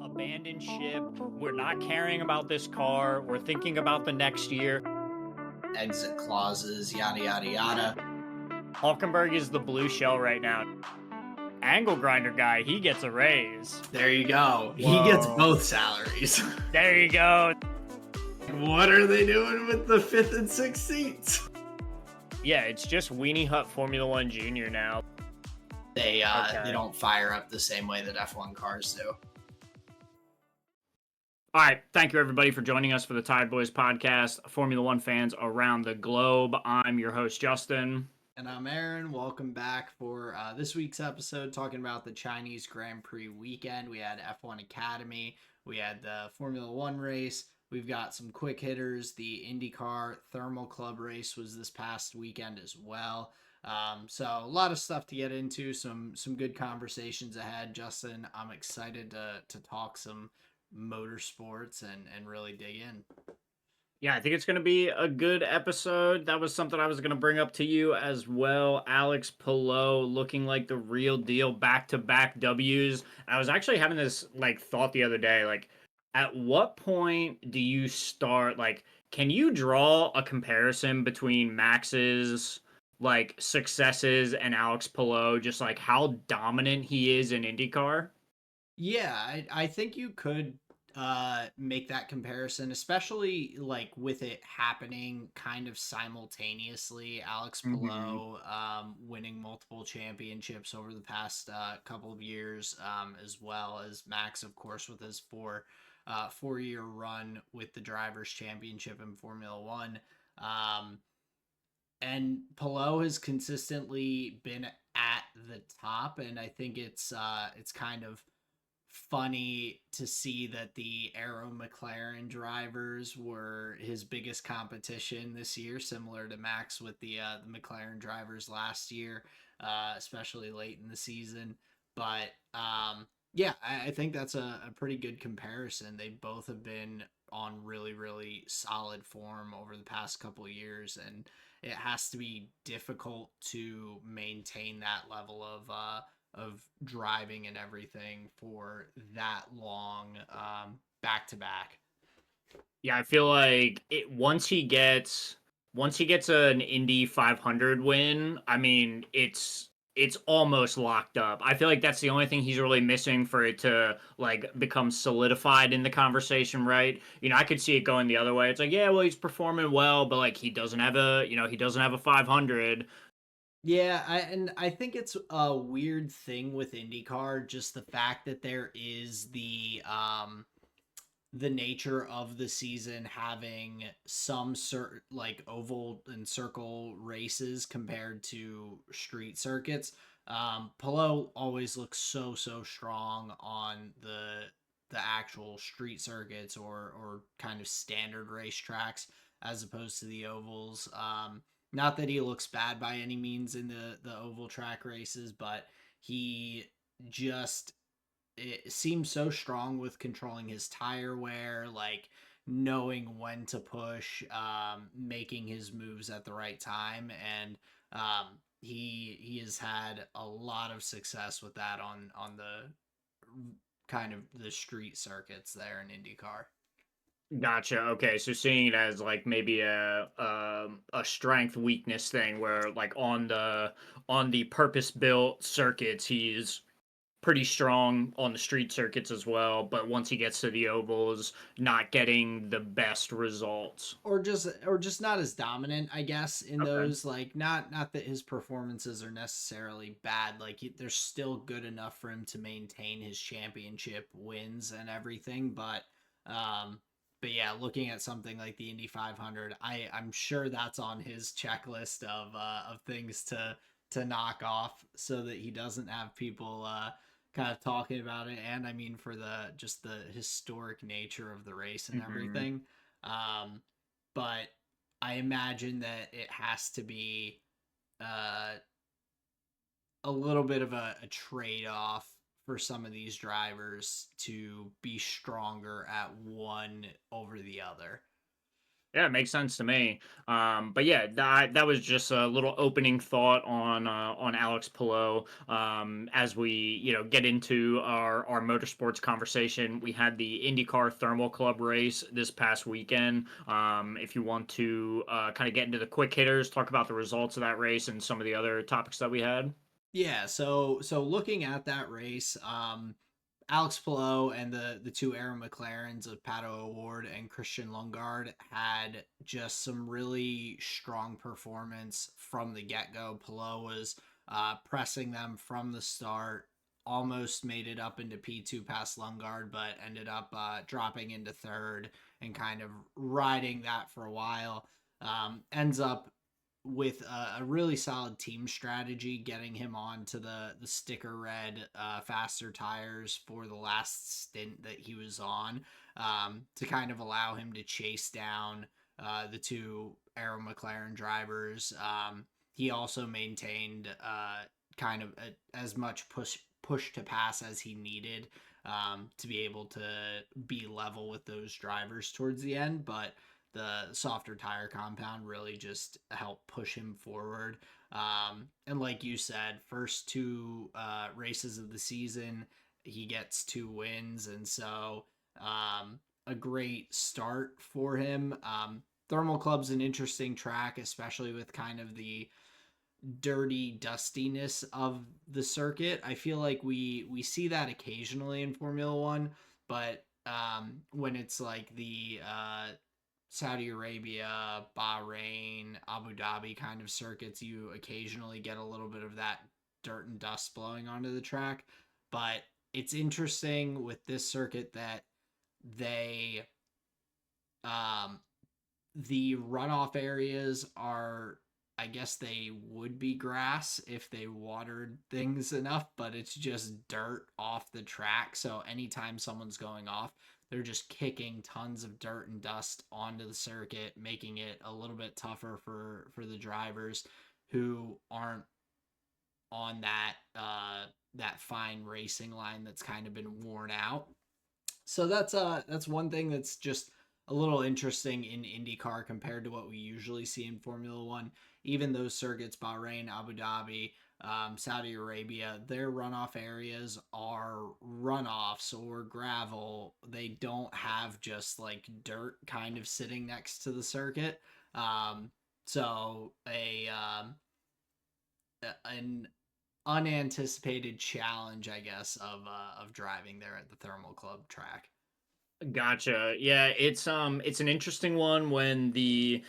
Abandoned ship. We're not caring about this car. We're thinking about the next year. Exit clauses, yada yada yada. Hulkenberg is the blue shell right now. Angle grinder guy, he gets a raise. There you go. Whoa. He gets both salaries. There you go. What are they doing with the 5th and 6th seats? Yeah, it's just Weenie Hut Formula One Junior now. They don't fire up the same way that F1 cars do. All right, thank you everybody for joining us for the Tyred Boys podcast, Formula One fans around the globe. I'm your host, Justin. And I'm Aaron. Welcome back for this week's episode, talking about the Chinese Grand Prix weekend. We had F1 Academy, we had the Formula One race, we've got some quick hitters. The IndyCar Thermal Club race was this past weekend as well. So a lot of stuff to get into, some good conversations ahead. Justin, I'm excited to talk some motorsports and really dig in. Yeah, I think it's going to be a good episode. That was something I was going to bring up to you as well. Alex Palou looking like the real deal, back-to-back W's. I was actually having this thought the other day, at what point do you start, can you draw a comparison between Max's successes and Alex Palou, just how dominant he is in IndyCar? Yeah, I think you could make that comparison, especially with it happening kind of simultaneously. Alex Palou winning multiple championships over the past couple of years, as well as Max, of course, with his four-year run with the Drivers' Championship in Formula One. And Palou has consistently been at the top, and I think it's kind of funny to see that the Aero McLaren drivers were his biggest competition this year, similar to Max with the McLaren drivers last year, especially late in the season. But yeah, I think that's a pretty good comparison. They both have been on really, really solid form over the past couple of years, and it has to be difficult to maintain that level of driving and everything for that long, back to back. Yeah, I feel like once he gets an Indy 500 win, I mean, it's almost locked up. I feel like that's the only thing he's really missing for it to become solidified in the conversation, right? I could see it going the other way. It's yeah, well, he's performing well, but he doesn't have a 500. Yeah, I think it's a weird thing with IndyCar, just the fact that there is the nature of the season having some certain oval and circle races compared to street circuits. Palou always looks so strong on the actual street circuits or kind of standard racetracks as opposed to the ovals. Not that he looks bad by any means in the oval track races, but he just it seems so strong with controlling his tire wear, knowing when to push, making his moves at the right time, and he has had a lot of success with that on the kind of the street circuits there in IndyCar. Gotcha. Okay, so seeing it as maybe a strength weakness thing, where on the purpose built circuits he's pretty strong on the street circuits as well, but once he gets to the ovals, not getting the best results, or just not as dominant, I guess, in those. Not that his performances are necessarily bad, they're still good enough for him to maintain his championship wins and everything, but yeah, looking at something like the Indy 500, I'm sure that's on his checklist of things to knock off so that he doesn't have people kind of talking about it. And I mean, for the historic nature of the race and everything. But I imagine that it has to be a little bit of a trade-off for some of these drivers to be stronger at one over the other. Yeah, it makes sense to me. But yeah, that was just a little opening thought on Alex Pillow. As we get into our motorsports conversation, we had the IndyCar Thermal Club race this past weekend. If you want to kind of get into the quick hitters, talk about the results of that race and some of the other topics that we had. Yeah, so looking at that race, Alex Palou and the two Aaron McLarens of Pato Award and Christian Lundgaard had just some really strong performance from the get go. Palou was pressing them from the start, almost made it up into P2 past Lundgaard, but ended up dropping into third and kind of riding that for a while. Ends up with a really solid team strategy, getting him on to the sticker red faster tires for the last stint that he was on, to kind of allow him to chase down the two Arrow McLaren drivers. He also maintained kind of as much push to pass as he needed, to be able to be level with those drivers towards the end, but the softer tire compound really just helped push him forward. And like you said, first two races of the season, he gets two wins, and so a great start for him. Thermal Club's an interesting track, especially with kind of the dirty dustiness of the circuit. I feel like we see that occasionally in Formula One, but when it's like the Saudi Arabia, Bahrain, Abu Dhabi kind of circuits, you occasionally get a little bit of that dirt and dust blowing onto the track. But it's interesting with this circuit that they um the runoff areas are, I guess they would be grass if they watered things enough, but it's just dirt off the track. So anytime someone's going off, they're just kicking tons of dirt and dust onto the circuit, making it a little bit tougher for the drivers who aren't on that fine racing line that's kind of been worn out. So that's one thing that's just a little interesting in IndyCar compared to what we usually see in Formula One. Even those circuits, Bahrain, Abu Dhabi, Saudi Arabia, their runoff areas are runoffs or gravel. They don't have just like dirt kind of sitting next to the circuit. Um, so an unanticipated challenge, I guess, of driving there at the Thermal Club track. Gotcha. Yeah, it's an interesting one when the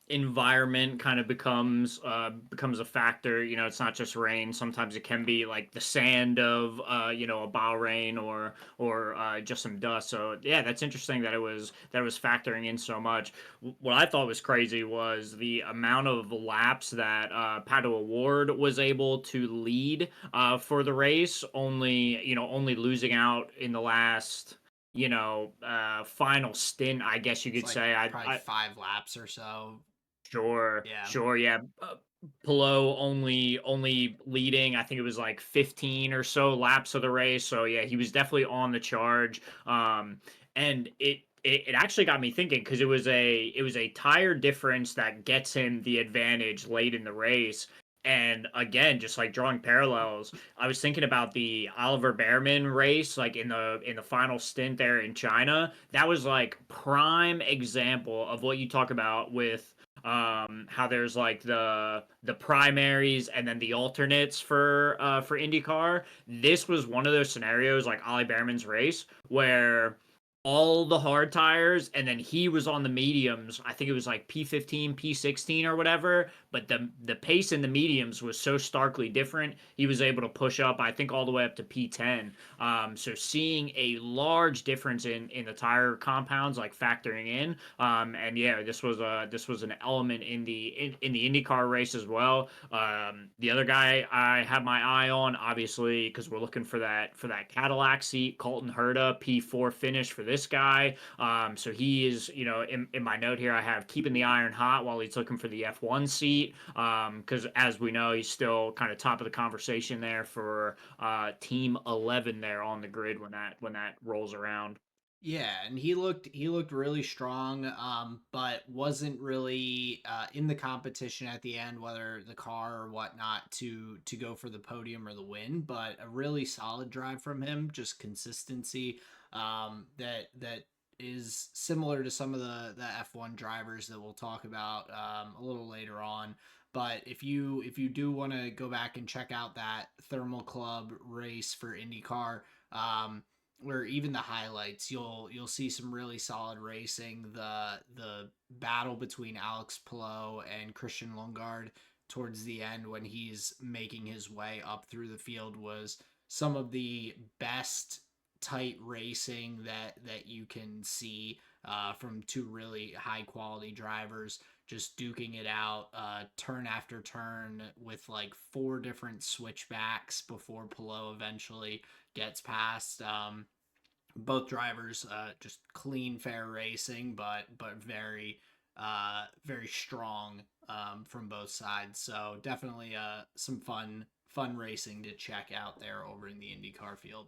environment kind of becomes a factor. It's not just rain. Sometimes it can be like the sand of a Bahrain or just some dust. So yeah, that's interesting that it was factoring in so much. What I thought was crazy was the amount of laps that Pato Award was able to lead for the race, only losing out in the last final stint, I guess you It's could like say. probably 5 laps or so. Sure, Yeah. sure, yeah. Pillow only leading, I think it was like 15 or so laps of the race. So yeah, he was definitely on the charge. And it actually got me thinking because it was a tire difference that gets him the advantage late in the race. And again, just like drawing parallels, I was thinking about the Oliver Behrman race, like in the final stint there in China. That was like prime example of what you talk about with how there's like the primaries and then the alternates for IndyCar. This was one of those scenarios like Ollie Behrman's race where all the hard tires and then he was on the mediums. I think it was like P15, P16 or whatever, but the pace in the mediums was so starkly different. He was able to push up, I think, all the way up to P10. So seeing a large difference in the tire compounds like factoring in. And yeah, this was an element in the IndyCar race as well. The other guy I have my eye on, obviously, because we're looking for that Cadillac seat, Colton Herta, P4 finish for this guy. So he is, in my note here, I have keeping the iron hot while he's looking for the F1 seat. Because as we know, he's still kind of top of the conversation there for Team 11 there on the grid when that rolls around. Yeah, and he looked really strong, but wasn't really in the competition at the end, whether the car or whatnot, to go for the podium or the win. But a really solid drive from him, just consistency, that is similar to some of the F1 drivers that we'll talk about a little later on. But if you do want to go back and check out that Thermal Club race for IndyCar, um, where even the highlights, you'll see some really solid racing. The battle between Alex Palou and Christian Lundgaard towards the end, when he's making his way up through the field, was some of the best tight racing that you can see from two really high quality drivers, just duking it out, turn after turn, with like four different switchbacks before Palou eventually gets past. Both drivers, just clean, fair racing, but very very strong, from both sides. So definitely some fun racing to check out there over in the IndyCar field.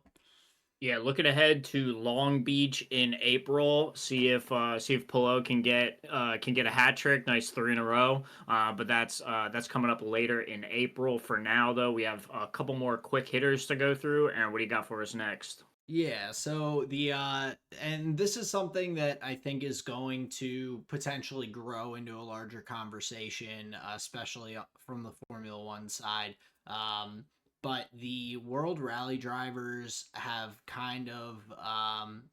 Yeah, looking ahead to Long Beach in April. See if Polo can get a hat trick. Nice three in a row. But that's coming up later in April. For now, though, we have a couple more quick hitters to go through. And what do you got for us next? Yeah, so the and this is something that I think is going to potentially grow into a larger conversation, especially from the Formula 1 side. Um but the World Rally drivers have kind of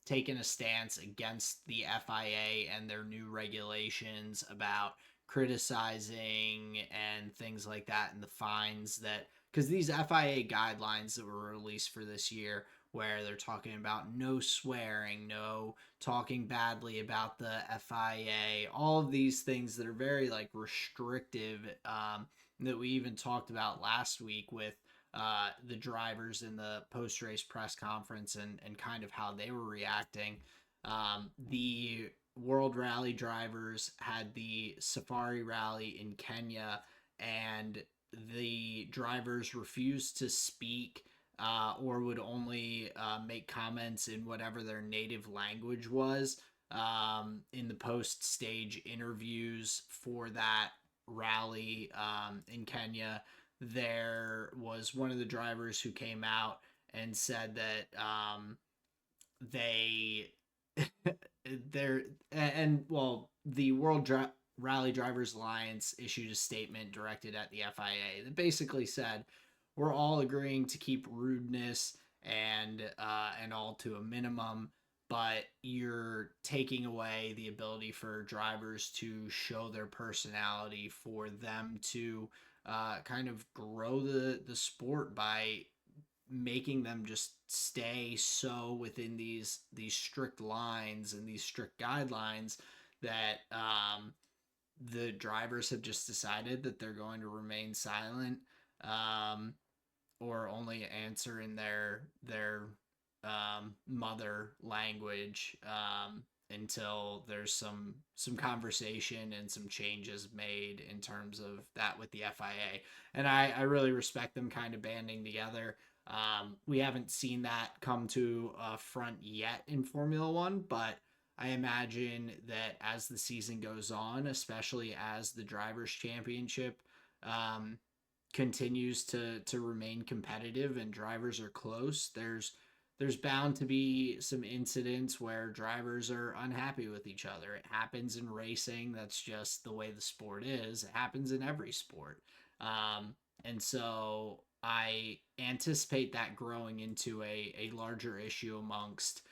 taken a stance against the FIA and their new regulations about criticizing and things like that, and the fines that, because these FIA guidelines that were released for this year, where they're talking about no swearing, no talking badly about the FIA, all of these things that are very like restrictive, that we even talked about last week with the drivers in the post race press conference, and kind of how they were reacting. The World Rally drivers had the Safari Rally in Kenya, and the drivers refused to speak, or would only make comments in whatever their native language was, in the post stage interviews for that rally, in Kenya. There was one of the drivers who came out and said that, they they're and well, the Rally Drivers Alliance issued a statement directed at the FIA that basically said, we're all agreeing to keep rudeness and all to a minimum, but you're taking away the ability for drivers to show their personality, for them to kind of grow the sport by making them just stay so within these strict lines and these strict guidelines, that the drivers have just decided that they're going to remain silent, um, or only answer in their mother language, until there's some conversation and some changes made in terms of that with the FIA. And I really respect them kind of banding together. We haven't seen that come to a front yet in Formula One, but I imagine that as the season goes on, especially as the Drivers' Championship um, continues to remain competitive and drivers are close, there's bound to be some incidents where drivers are unhappy with each other. It happens in racing. That's just the way the sport is. It happens in every sport. And so I anticipate that growing into a larger issue amongst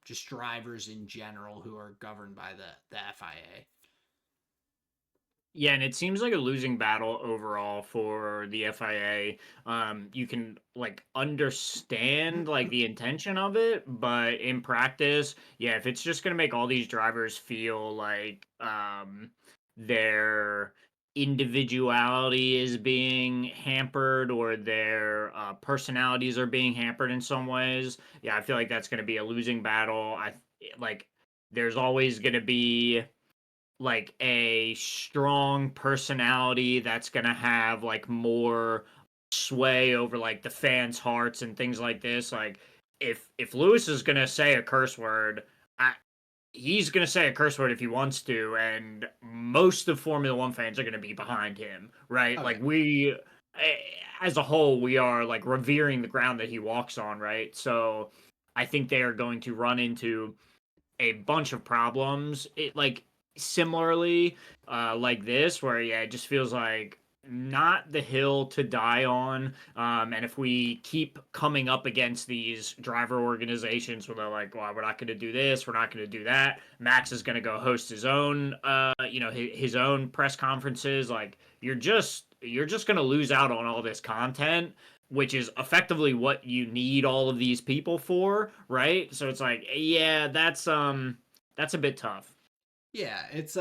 just drivers in general who are governed by the FIA. Yeah, and it seems like a losing battle overall for the FIA. You can like understand like the intention of it, but in practice, yeah, if it's just gonna make all these drivers feel like their individuality is being hampered, or their personalities are being hampered in some ways, yeah, I feel like that's gonna be a losing battle. Like there's always gonna be like a strong personality that's gonna have like more sway over like the fans' hearts and things like this. Like if Lewis is gonna say a curse word, I, he's gonna say a curse word if he wants to, and most of Formula One fans are gonna be behind him, right? Oh Like yeah. as a whole, we are like revering the ground that he walks on, right? So I think they are going to run into a bunch of problems. It like similarly, like this, where yeah, it just feels like not the hill to die on. And if we keep coming up against these driver organizations where they're like, well, we're not going to do this, we're not going to do that. Max is going to go host his own, his own press conferences. Like you're just going to lose out on all this content, which is effectively what you need all of these people for, right? So it's like, yeah, that's a bit tough. Yeah, it's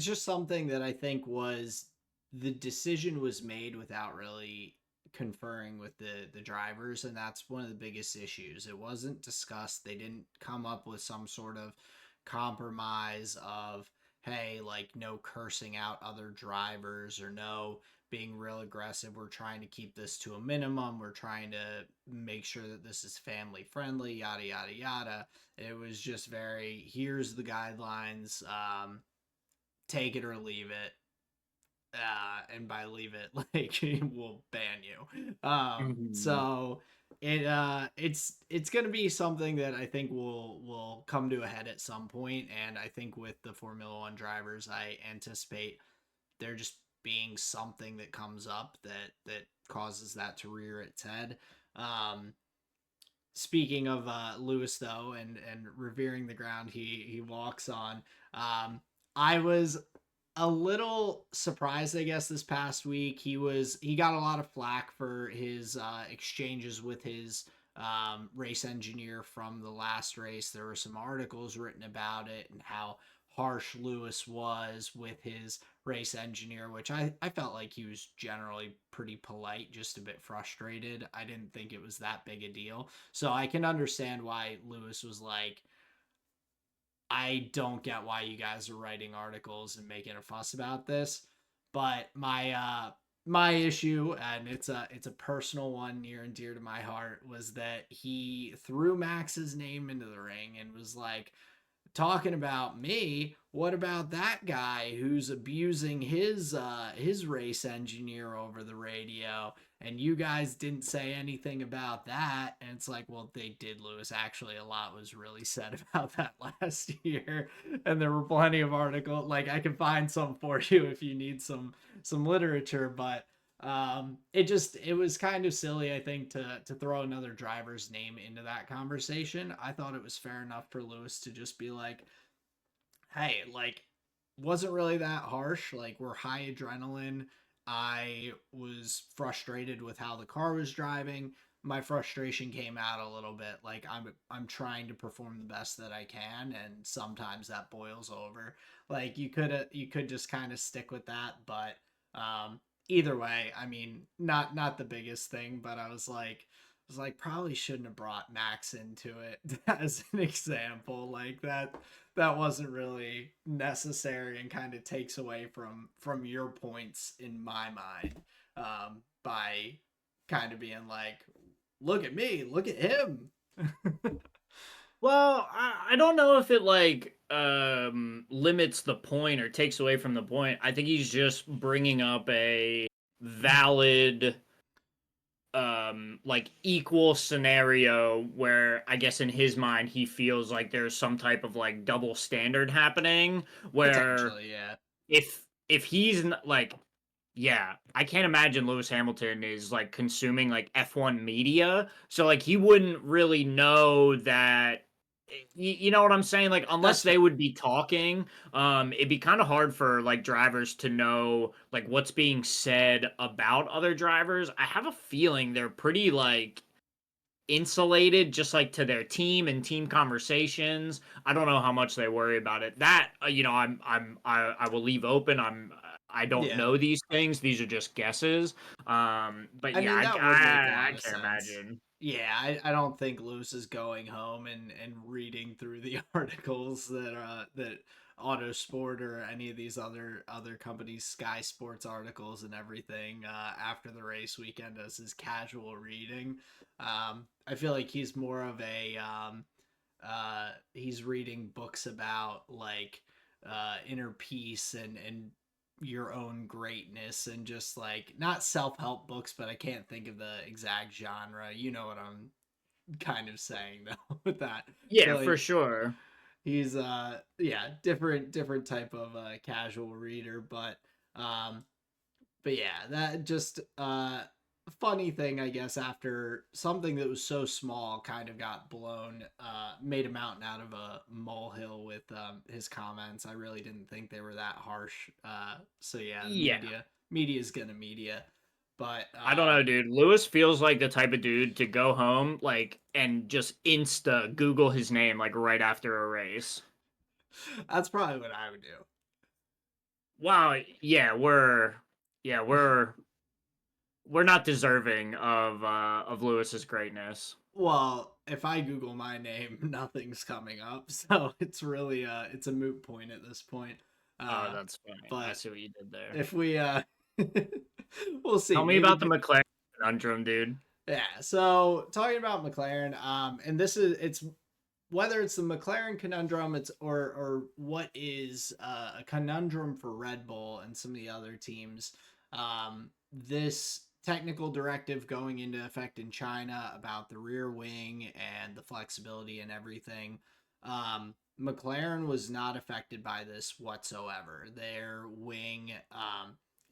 just something that I think was the decision was made without really conferring with the drivers, and that's one of the biggest issues. It wasn't discussed. They didn't come up with some sort of compromise of, hey, like no cursing out other drivers or no being real aggressive. We're trying to keep this to a minimum. We're trying to make sure that this is family friendly, yada yada yada. It was just very, here's the guidelines, take it or leave it. And by leave it, like we'll ban you. Mhm. So it's gonna be something that I think will come to a head at some point, and I think with the Formula One drivers, I anticipate there just being something that comes up that causes that to rear its head. Um, Speaking of Lewis though, and revering the ground he walks on, I was a little surprised, I guess, this past week. He got a lot of flack for his exchanges with his race engineer from the last race. There were some articles written about it and how harsh Lewis was with his race engineer, which I felt like he was generally pretty polite, just a bit frustrated. I didn't think it was that big a deal. So I can understand why Lewis was like, I don't get why you guys are writing articles and making a fuss about this. But my issue, and it's a personal one near and dear to my heart, was that he threw Max's name into the ring and was like, talking about me, what about that guy who's abusing his race engineer over the radio? And you guys didn't say anything about that. And it's like, well, they did, Lewis. Actually, a lot was really said about that last year, and there were plenty of articles. Like, I can find some for you if you need some literature, but it was kind of silly, I think, to throw another driver's name into that conversation. I thought it was fair enough for Lewis to just be like, hey, like, wasn't really that harsh. Like, we're high adrenaline. I was frustrated with how the car was driving. My frustration came out a little bit. Like, I'm trying to perform the best that I can, and sometimes that boils over. Like, you could just kind of stick with that, but um either way, I mean, not the biggest thing, but I was like probably shouldn't have brought Max into it as an example. Like that wasn't really necessary and kind of takes away from your points in my mind, by kind of being like, look at me, look at him. Well, I don't know if it like limits the point or takes away from the point. I think he's just bringing up a valid like equal scenario where I guess in his mind he feels like there's some type of like double standard happening where Potentially, yeah. if he's like yeah, I can't imagine Lewis Hamilton is like consuming like F1 media. So like he wouldn't really know that you know what I'm saying? Like That's unless they fair. would be talking, it'd be kind of hard for like drivers to know like what's being said about other drivers. I have a feeling they're pretty like insulated just like to their team and team conversations. I don't know how much they worry about it. That I will leave open. I don't Yeah. know these things. These are just guesses. But I yeah, mean, that would make a I lot of can't sense. imagine. Yeah, I don't think Lewis is going home and reading through the articles that Autosport or any of these other companies, Sky Sports articles and everything after the race weekend as his casual reading. I feel like he's more of a he's reading books about like inner peace and your own greatness and just like not self-help books, but I can't think of the exact genre. You know what I'm kind of saying though with that. I Yeah, feel for like sure. he's yeah, different type of casual reader, um but yeah, that just funny thing I guess after something that was so small kind of got blown, made a mountain out of a molehill with his comments. I really didn't think they were that harsh. So yeah, the Yeah. media is gonna media. But I don't know, dude. Lewis feels like the type of dude to go home, like, and just insta Google his name, like, right after a race. that's probably what I would do. Wow, yeah, we're not deserving of Lewis's greatness. Well, if I Google my name, nothing's coming up, so it's really it's a moot point at this point. Oh, Uh, that's funny. I but see what you did there. if we we'll see, Tell me maybe about the McLaren conundrum, dude. yeah. So talking about McLaren, and this is it's whether it's the McLaren conundrum, it's or what is a conundrum for Red Bull and some of the other teams. This technical directive going into effect in China about the rear wing and the flexibility and everything. McLaren was not affected by this whatsoever. Their wing,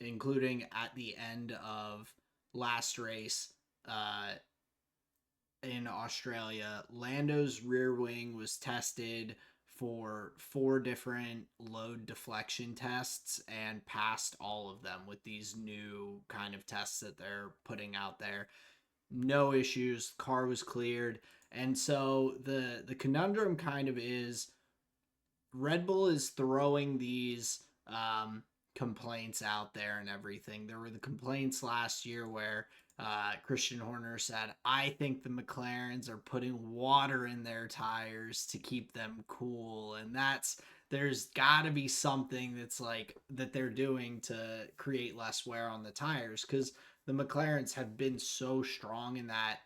including at the end of last race, uh, in Australia, Lando's rear wing was tested for 4 different load deflection tests and passed all of them with these new kind of tests that they're putting out there. No issues, car was cleared. And so the conundrum kind of is Red Bull is throwing these complaints out there and everything. There were the complaints last year where Christian Horner said, I think the McLarens are putting water in their tires to keep them cool. And there's got to be something that's like that they're doing to create less wear on the tires because the McLarens have been so strong in that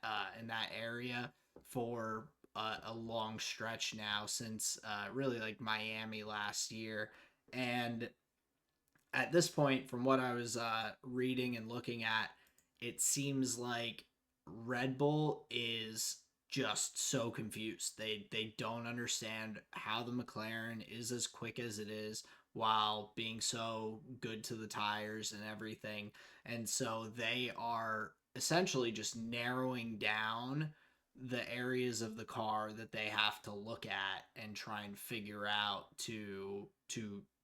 area for a long stretch now since really like Miami last year. And at this point, from what I was reading and looking at, it seems like Red Bull is just so confused. They don't understand how the McLaren is as quick as it is while being so good to the tires and everything. And so they are essentially just narrowing down the areas of the car that they have to look at and try and figure out to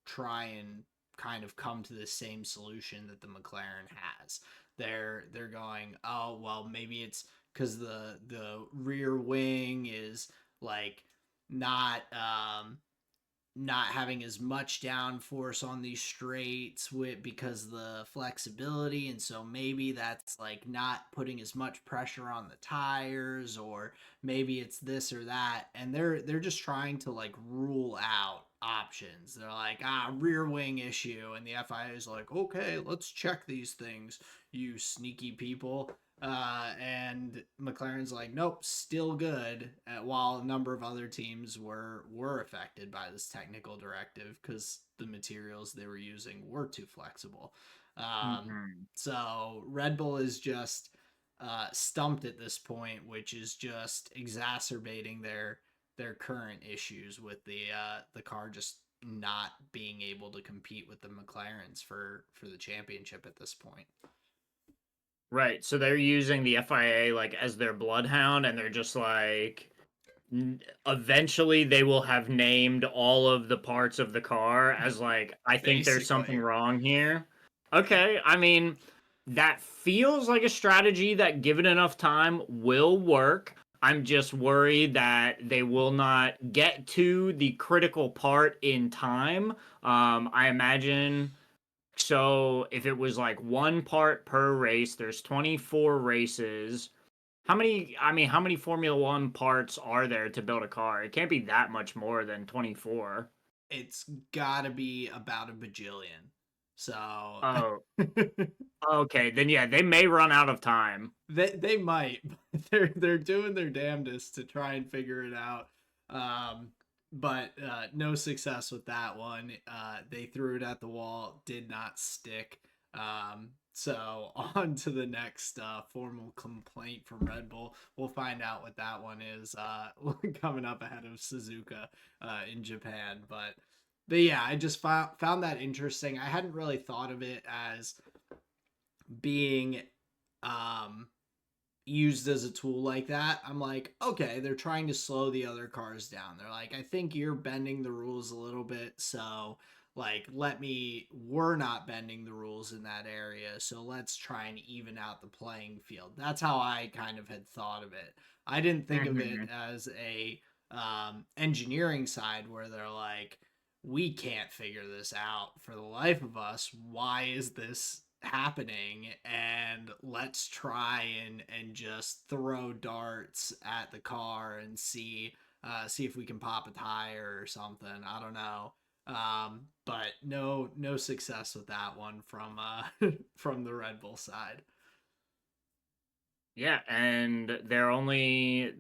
try and kind of come to the same solution that the McLaren has. They're going, oh well, maybe it's because the rear wing is like not not having as much downforce on these straights with because the flexibility, and so maybe that's like not putting as much pressure on the tires, or maybe it's this or that, and they're just trying to like rule out options. They're like, rear wing issue, and the FIA is like, okay, let's check these things, you sneaky people. And McLaren's like, nope, still good. While a number of other teams were affected by this technical directive because the materials they were using were too flexible. Mm-hmm. So Red Bull is just stumped at this point, which is just exacerbating their current issues with the car just not being able to compete with the McLarens for the championship at this point. Right. So they're using the FIA like as their bloodhound, and they're just like, eventually they will have named all of the parts of the car as like, I think there's something Basically. wrong here. Okay, I mean, that feels like a strategy that, given enough time, will work. I'm just worried that they will not get to the critical part in time. I imagine, so if it was like one part per race, there's 24 races. how many? I mean, how many Formula One parts are there to build a car? It can't be that much more than 24. It's gotta be about a bajillion. So Oh, okay. Then yeah, they may run out of time. they might, but they're doing their damnedest to try and figure it out. Um, but no success with that one. They threw it at the wall, did not stick. So on to the next formal complaint from Red Bull. We'll find out what that one is coming up ahead of Suzuka in Japan. But yeah, I just found that interesting. I hadn't really thought of it as being um used as a tool like that. I'm like, okay, they're trying to slow the other cars down. They're like, I think you're bending the rules a little bit, so like we're not bending the rules in that area, so let's try and even out the playing field. That's how I kind of had thought of it. I didn't think of it Hmm. as a engineering side where they're like, we can't figure this out for the life of us. Why is this happening? And let's try and just throw darts at the car and see if we can pop a tire or something. I don't know. But no success with that one from from the Red Bull side. Yeah, and they're only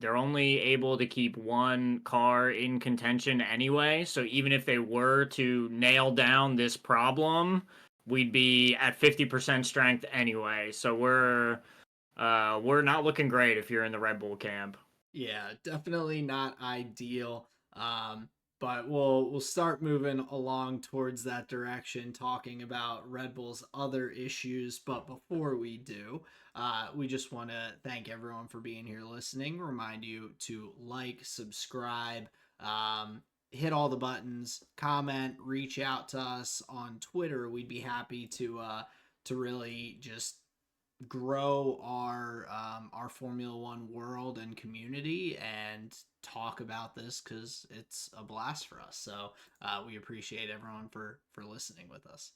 able to keep one car in contention anyway. So even if they were to nail down this problem, we'd be at 50% strength anyway. So we're not looking great if you're in the Red Bull camp. Yeah, definitely not ideal. But we'll start moving along towards that direction, talking about Red Bull's other issues. But before we do, we just want to thank everyone for being here listening. Remind you to like, subscribe, hit all the buttons, comment, reach out to us on Twitter. We'd be happy to really just grow our Formula One world and community and talk about this because it's a blast for us. So we appreciate everyone for listening with us.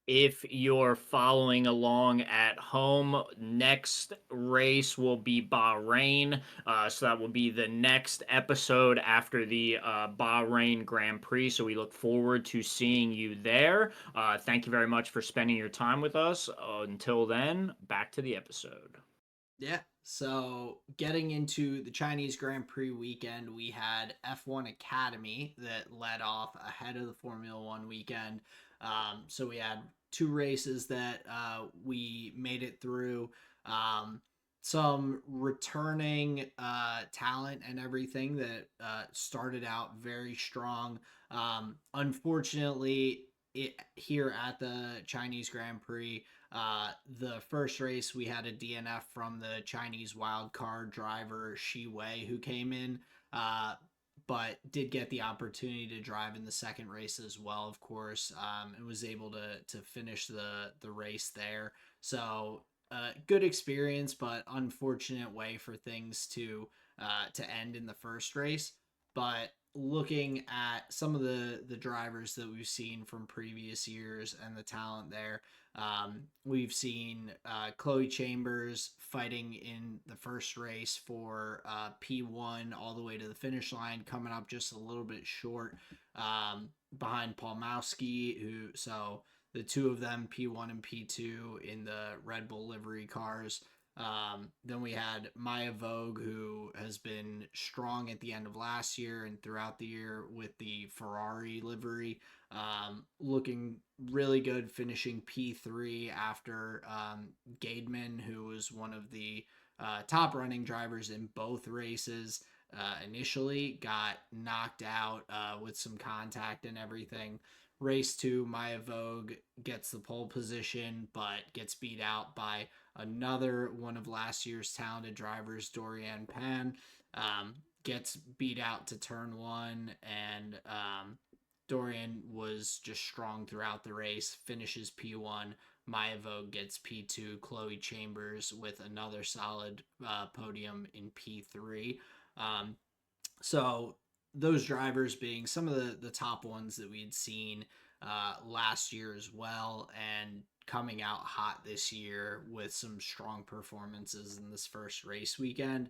If you're following along at home, next race will be Bahrain. So that will be the next episode after the Bahrain Grand Prix. So we look forward to seeing you there. Thank you very much for spending your time with us. Until then, back to the episode. Yeah. So getting into the Chinese Grand Prix weekend, we had F1 Academy that led off ahead of the Formula One weekend. So we had two races that we made it through. Some returning talent and everything that started out very strong. Unfortunately, here at the Chinese Grand Prix, the first race we had a DNF from the Chinese wild card driver Shi Wei who came in, but did get the opportunity to drive in the second race as well, of course, and was able to finish the race there. So good experience, but unfortunate way for things to end in the first race. But looking at some of the drivers that we've seen from previous years and the talent there, we've seen Chloe Chambers fighting in the first race for P1 all the way to the finish line, coming up just a little bit short behind Paul Mowski, who so the two of them P1 and P2 in the Red Bull livery cars. Then we had Maya Vogue, who has been strong at the end of last year and throughout the year with the Ferrari livery, looking really good, finishing P3 after Gaidman, who was one of the top running drivers in both races. Initially got knocked out with some contact and everything. Race two, Maya Vogue gets the pole position, but gets beat out by another one of last year's talented drivers, Dorian Pan. Gets beat out to turn one, and Dorian was just strong throughout the race, finishes P1. Maya Vogue gets P2. Chloe Chambers with another solid podium in P3. Um, so those drivers being some of the top ones that we had seen last year as well, and coming out hot this year with some strong performances in this first race weekend.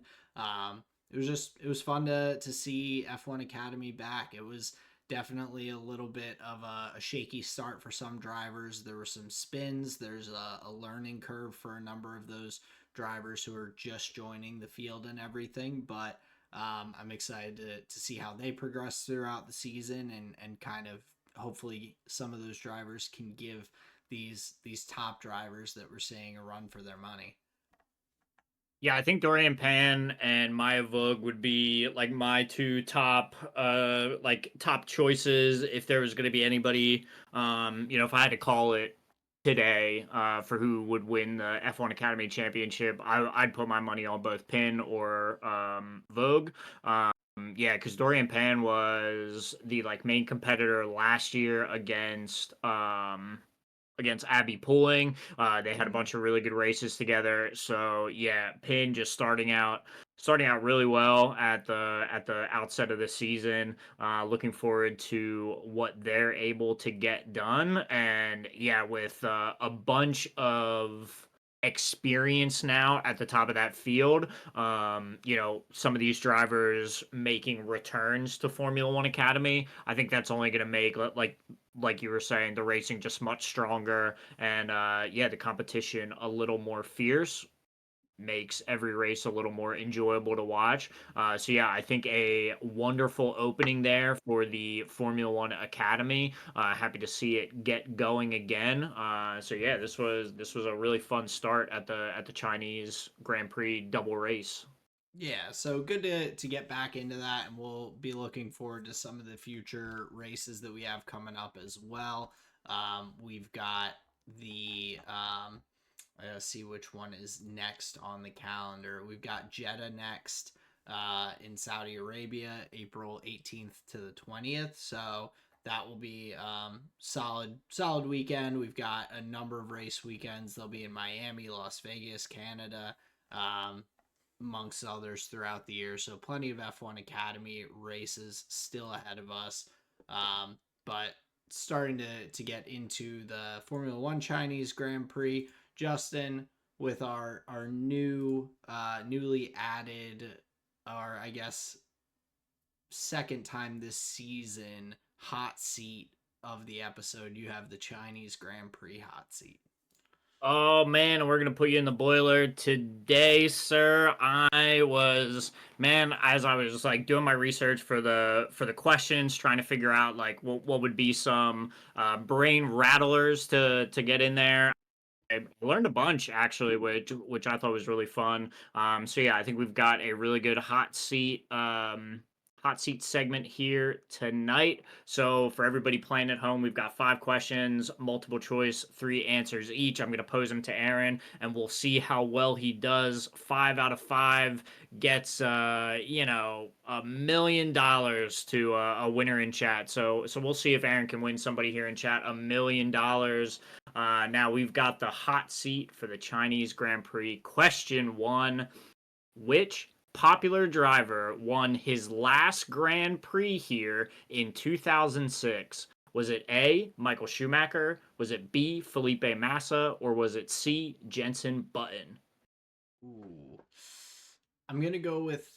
It was fun to see F1 Academy back. It was definitely a little bit of a shaky start for some drivers. There were some spins. There's a learning curve for a number of those drivers who are just joining the field and everything. But I'm excited to see how they progress throughout the season and kind of hopefully some of those drivers can give these top drivers that we're seeing a run for their money. Yeah, I think Dorian Pan and Maya Vug would be like my two top choices if there was going to be anybody if I had to call it today for who would win the F1 Academy Championship, I'd put my money on both Pin or Vogue. Yeah, because Dorian Pan was the like main competitor last year against Abby Pulling. They had a bunch of really good races together. So yeah, Pin just starting out really well at the outset of the season. Looking forward to what they're able to get done. And yeah, with a bunch of experience now at the top of that field. Some of these drivers making returns to Formula One Academy. I think that's only going to make like you were saying, the racing just much stronger, and yeah, the competition a little more fierce makes every race a little more enjoyable to watch. So yeah, I think a wonderful opening there for the Formula One Academy. Happy to see it get going again. So yeah, this was a really fun start at the Chinese Grand Prix double race. Yeah, so good to get back into that, and we'll be looking forward to some of the future races that we have coming up as well. We've got the let's see which one is next on the calendar. We've got Jeddah next in Saudi Arabia, April 18th to the 20th. So that will be solid weekend. We've got a number of race weekends. They'll be in Miami, Las Vegas, Canada. Um, Amongst others throughout the year. So plenty of F1 Academy races still ahead of us. But starting to get into the Formula One Chinese Grand Prix, Justin, with our newly added, or I guess second time this season hot seat of the episode, you have the Chinese Grand Prix hot seat. Oh man, we're gonna put you in the boiler today, sir. As I was like doing my research for the questions, trying to figure out like what would be some brain rattlers to get in there. I learned a bunch actually, which I thought was really fun. So yeah, I think we've got a really good hot seat segment here tonight. So for everybody playing at home, we've got 5 questions, multiple choice, 3 answers each. I'm gonna pose them to Aaron, and we'll see how well he does. 5 out of 5 gets $1 million to a winner in chat. So we'll see if Aaron can win somebody here in chat $1 million. Now we've got the hot seat for the Chinese Grand Prix. Question 1: which popular driver won his last Grand Prix here in 2006? Was it A, Michael Schumacher? Was it B, Felipe Massa? Or was it C, Jenson Button? Ooh. I'm gonna go with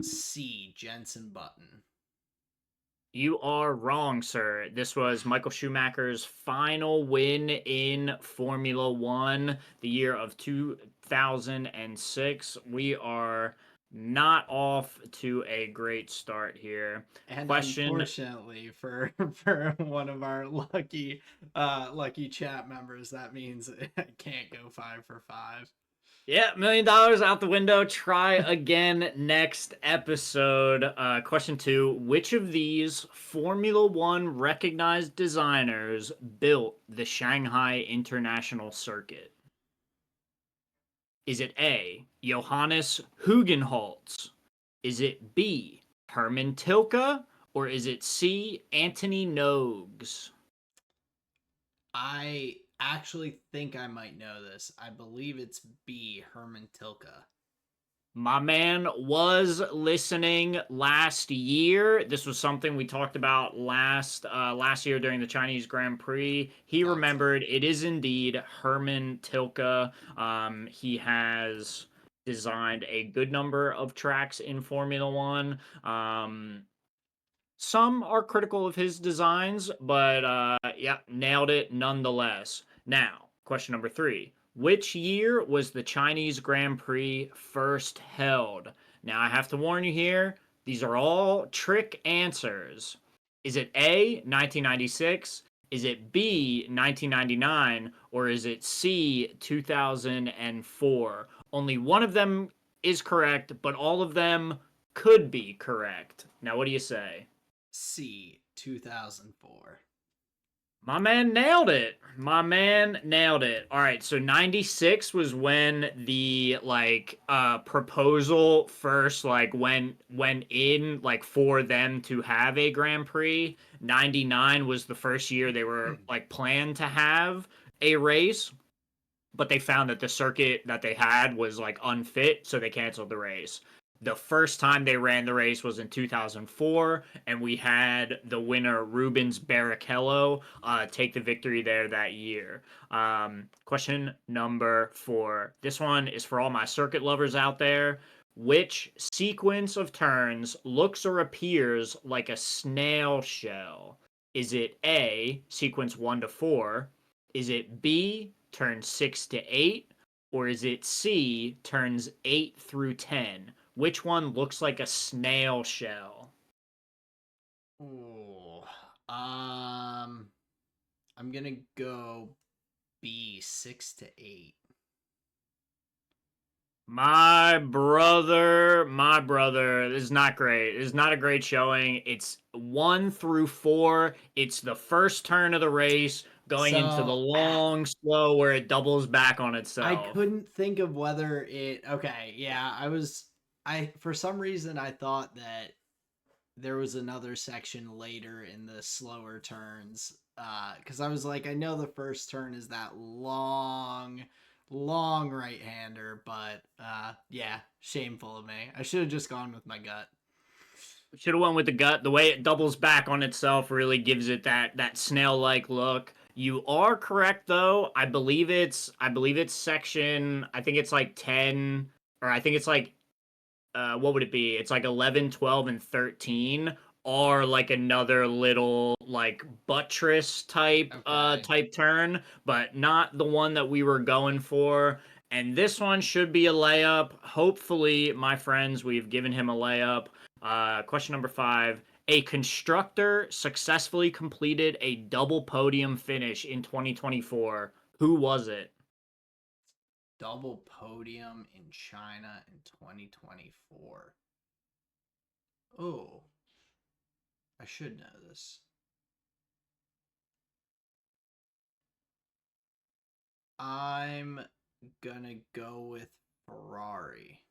C, Jenson Button. You are wrong, sir. This was Michael Schumacher's final win in Formula One, the year of 2006. We are not off to a great start here. And Question. unfortunately for for one of our lucky chat members, that means it can't go 5 for 5. Yeah, $1 million out the window. Try again next episode. Question 2: which of these Formula One recognized designers built the Shanghai International Circuit? Is it A, Johannes Hugenholtz? Is it B, Herman Tilke? Or is it C, Anthony Nogues? I actually think I might know this. I believe it's B, Herman Tilke. My man was listening last year. This was something we talked about last year during the Chinese Grand Prix. He Gotcha. remembered it is indeed Herman Tilke. He has designed a good number of tracks in Formula One. Some are critical of his designs, but yeah, nailed it nonetheless. Now, question number three. Which year was the Chinese Grand Prix first held? Now, I have to warn you here, these are all trick answers. Is it A, 1996? Is it B, 1999? Or is it C, 2004? Only one of them is correct, but all of them could be correct. Now, what do you say? C, 2004. My man nailed it. My man nailed it. All right, so 96 was when the proposal first went in like for them to have a Grand Prix. 99 was the first year they were like planned to have a race, but they found that the circuit that they had was like unfit, so they canceled the race. The first time they ran the race was in 2004, and we had the winner Rubens Barrichello take the victory there that year. Question number four. This one is for all my circuit lovers out there. Which sequence of turns looks or appears like a snail shell? Is it A, sequence 1 to 4? Is it B, turns 6 to 8? Or is it C, turns 8 through 10? Which one looks like a snail shell? Ooh. I'm gonna go B, 6 to 8. My brother, this is not great. This is not a great showing. It's 1 through 4. It's the first turn of the race going into the So long slow where it doubles back on I itself. couldn't think of whether it. Okay, yeah, I for some reason I thought that there was another section later in the slower turns. Because I was like, I know the first turn is that long right hander, but yeah, shameful of me. I should have just gone with my gut. Should have went with the gut. The way it doubles back on itself really gives it that snail like look. You are correct though. I believe it's section. I think it's like 10, or I think it's like what would it be? It's like 11, 12, and 13 are like another little like buttress Okay. type turn, but not the one that we were going for. And this one should be a layup. Hopefully, my friends, we've given him a layup. Question number five. A constructor successfully completed a double podium finish in 2024. Who was it? Double podium in China in 2024. Oh, I should know this. I'm gonna go with Ferrari.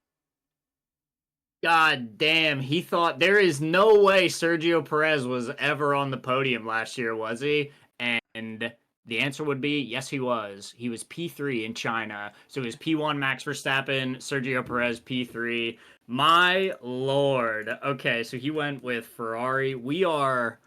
God damn, he thought there is no way Sergio Perez was ever on the podium last year, was he? And the answer would be yes, he was. He was P3 in China. So it was P1 Max Verstappen, Sergio Perez P3. My lord. Okay, so he went with Ferrari. We are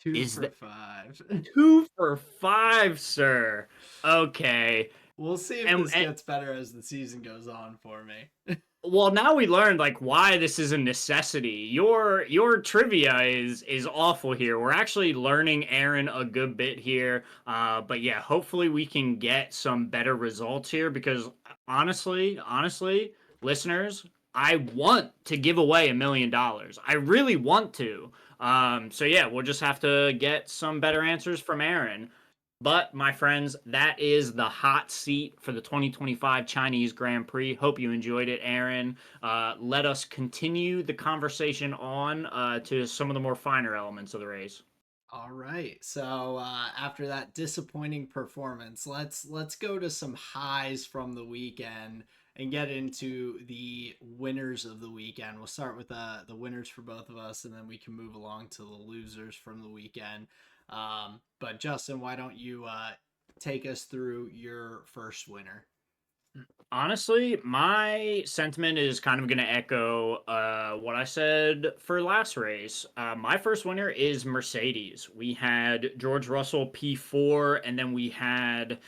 Two is for that five. 2 for 5, sir. Okay. We'll see if And, this gets better as the season goes on for me. well, now we learned like why this is a necessity. Your trivia is awful here. We're actually learning Aaron a good bit here. But yeah, hopefully we can get some better results here because honestly, listeners, I want to give away $1 million. I really want to. So yeah, we'll just have to get some better answers from Aaron. But, my friends, that is the hot seat for the 2025 Chinese Grand Prix. Hope you enjoyed it, Aaron. Let us continue the conversation on to some of the more finer elements of the race. All right. So after that disappointing performance, let's go to some highs from the weekend and get into the winners of the weekend. We'll start with the winners for both of us, and then we can move along to the losers from the weekend. But Justin, why don't you take us through your first winner? Honestly, my sentiment is kind of going to echo what I said for last race. My first winner is Mercedes. We had George Russell P4, and then we had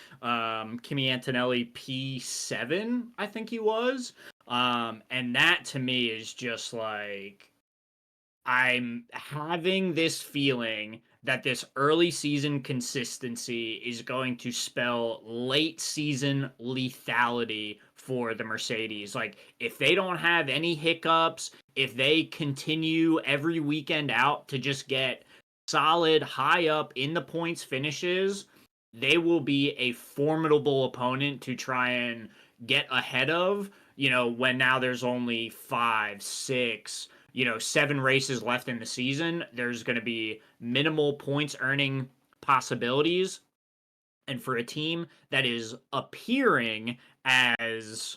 Kimi Antonelli P7, I think he was. And that to me is just like I'm having this feeling that this early season consistency is going to spell late season lethality for the Mercedes. Like, if they don't have any hiccups, if they continue every weekend out to just get solid, high up in the points finishes, they will be a formidable opponent to try and get ahead of, when now there's only five, six, 7 races left in the season. There's going to be minimal points earning possibilities. And for a team that is appearing as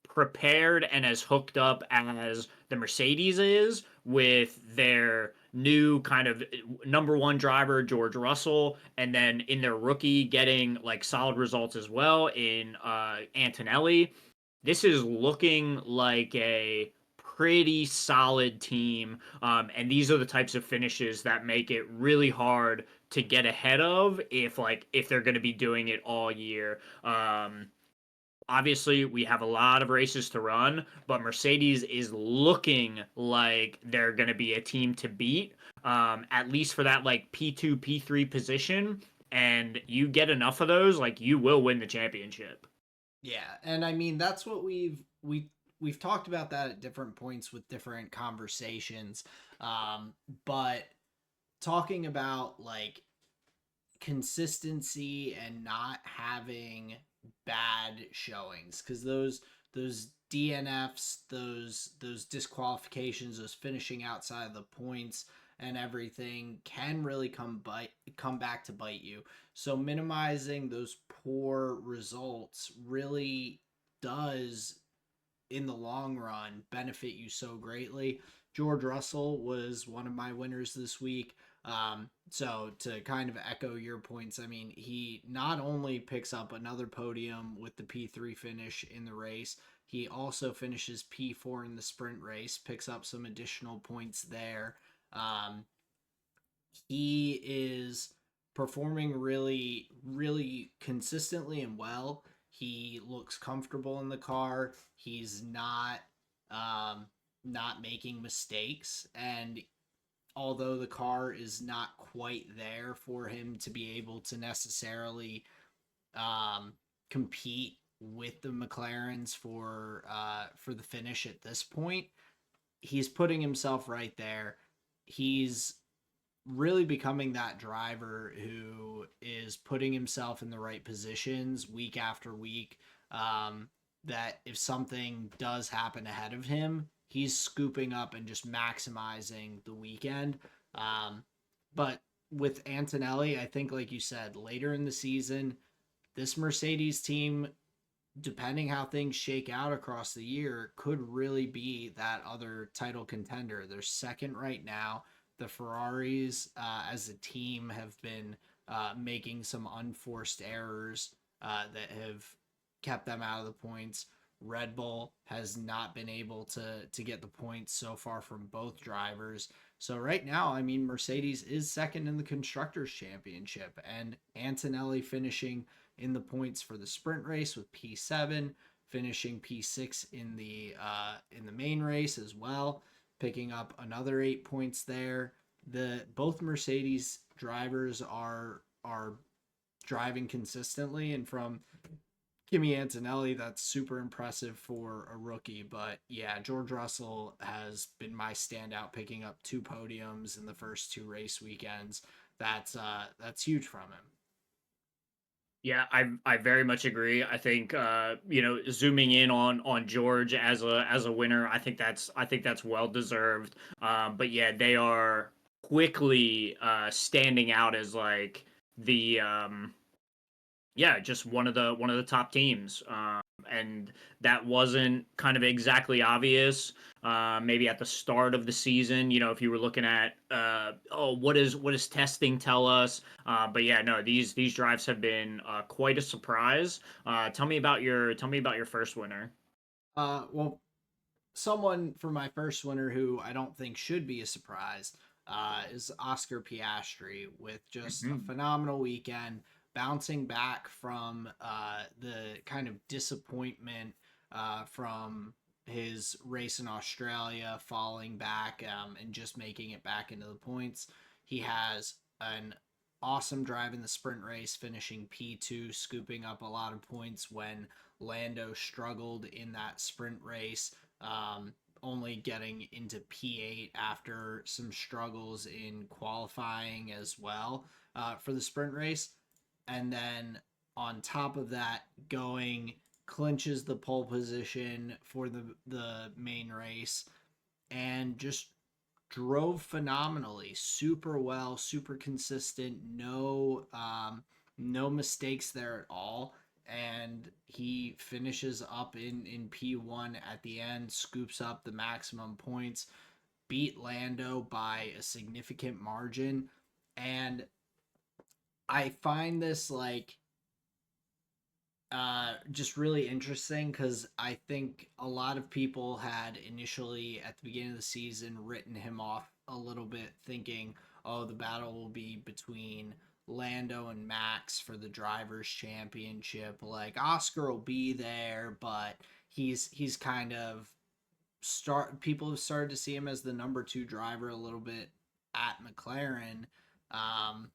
prepared and as hooked up as the Mercedes is with their new kind of number one driver, George Russell, and then in their rookie getting like solid results as well in Antonelli, this is looking like a pretty solid team. And these are the types of finishes that make it really hard to get ahead of if they're going to be doing it all year. Obviously, we have a lot of races to run, but Mercedes is looking like they're going to be a team to beat, at least for that like P2, P3 position. And you get enough of those, like you will win the championship. Yeah, and I mean that's what we've talked about that at different points with different conversations. But talking about like consistency and not having bad showings, because those DNFs, those disqualifications, those finishing outside of the points and everything can really come back to bite you. So minimizing those poor results really does in the long run benefit you so greatly. George Russell was one of my winners this week. So to kind of echo your points, I mean, he not only picks up another podium with the P3 finish in the race, he also finishes P4 in the sprint race, picks up some additional points there. Um, he is performing really, really consistently and well. He looks comfortable in the car. He's um, not making mistakes, and although the car is not quite there for him to be able to necessarily um, compete with the McLarens for the finish at this point, he's putting himself right there. He's really becoming that driver who is putting himself in the right positions week after week. That if something does happen ahead of him, he's scooping up and just maximizing the weekend. Um, but with Antonelli, I think, like you said, later in the season, this Mercedes team, depending how things shake out across the year, could really be that other title contender. They're second right now. The Ferraris, as a team, have been making some unforced errors that have kept them out of the points. Red Bull has not been able to get the points so far from both drivers. So right now, I mean, Mercedes is second in the constructors championship, and Antonelli finishing in the points for the sprint race with P7, finishing P6 in the main race as well, picking up another 8 points there. The both Mercedes drivers are driving consistently, and from Kimi Antonelli, that's super impressive for a rookie. But yeah, George Russell has been my standout, picking up 2 podiums in the first 2 race weekends. That's huge from him. Yeah, I very much agree. I think zooming in on George as a winner, I think that's well deserved. But yeah, they are quickly standing out as like the yeah, just one of the top teams. And that wasn't kind of exactly obvious. Maybe at the start of the season, if you were looking at, oh, what does testing tell us? But yeah, no, these drives have been quite a surprise. Tell me about your first winner. Well, someone for my first winner who I don't think should be a surprise is Oscar Piastri with just a Mhm. phenomenal weekend, bouncing back from the kind of disappointment from his race in Australia, falling back and just making it back into the points. He has an awesome drive in the sprint race, finishing P2, scooping up a lot of points when Lando struggled in that sprint race, only getting into P8 after some struggles in qualifying as well for the sprint race. And then on top of that, going clinches the pole position for the main race and just drove phenomenally, super well, super consistent, no mistakes there at all. And he finishes up in P1 at the end, scoops up the maximum points, beat Lando by a significant margin. And I find this like just really interesting because I think a lot of people had initially at the beginning of the season written him off a little bit, thinking, oh, the battle will be between Lando and Max for the drivers' championship. Like Oscar will be there, but he's kind of start. People have started to see him as the number two driver a little bit at McLaren. Um,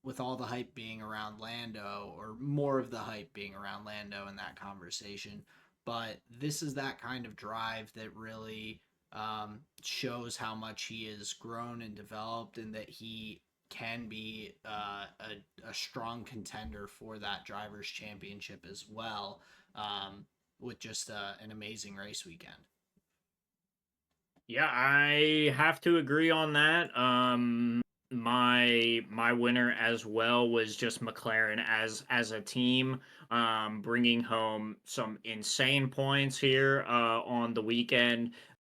with all the hype being around Lando, or more of the hype being around Lando in that conversation. But this is that kind of drive that really shows how much he has grown and developed, and that he can be a strong contender for that drivers' championship as well, with just an amazing race weekend. Yeah, I have to agree on that. My winner as well was just McLaren as a team, bringing home some insane points here on the weekend.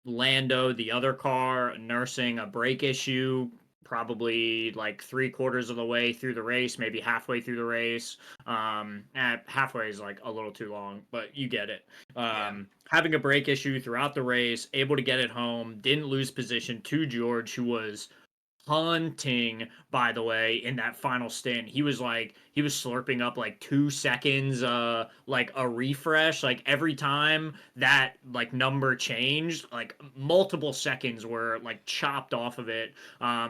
Lando, the other car, nursing a brake issue, probably like three-quarters of the way through the race, maybe halfway through the race. Halfway is like a little too long, but you get it. Yeah. Having a brake issue throughout the race, able to get it home, didn't lose position to George, who was hunting, by the way, in that final stint. He was slurping up like 2 seconds, like a refresh. Like every time that like number changed, like multiple seconds were like chopped off of it.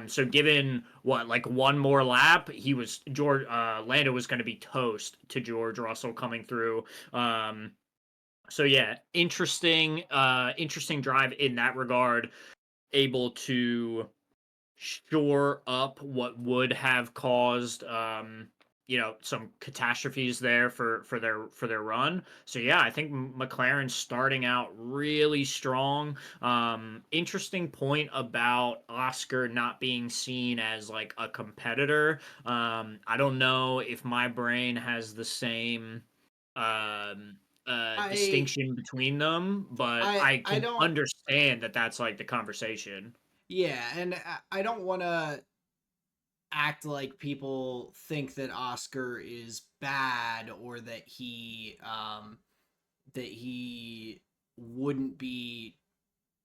So given what, like one more lap, Lando was going to be toast to George Russell coming through. So yeah, interesting drive in that regard, able to shore up what would have caused some catastrophes there for their run. So yeah, I think McLaren starting out really strong. Interesting point about Oscar not being seen as like a competitor. I don't know if my brain has the same um I distinction between them, but I I can don't. understand that that's like the conversation. Yeah, and I don't want to act like people think that Oscar is bad, or that he wouldn't be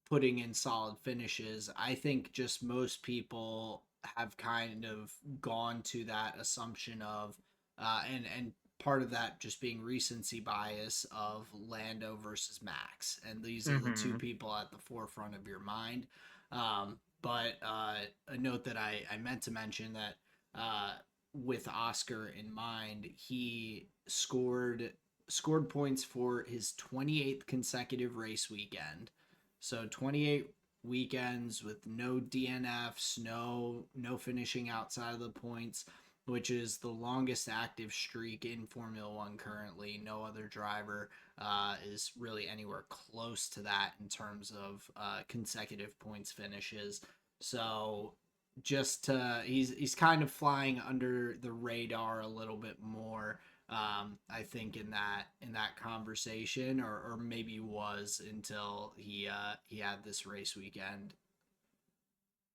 putting in solid finishes. I think just most people have kind of gone to that assumption of and part of that just being recency bias of Lando versus Max, and these are the two Hmm. people at the forefront of your mind. But a note that I meant to mention that with Oscar in mind, he scored points for his 28th consecutive race weekend. So 28 weekends with no DNFs, no finishing outside of the points, which is the longest active streak in Formula One currently. No other driver is really anywhere close to that in terms of consecutive points finishes. So just to he's kind of flying under the radar a little bit more. I think in that conversation, or maybe was until he had this race weekend.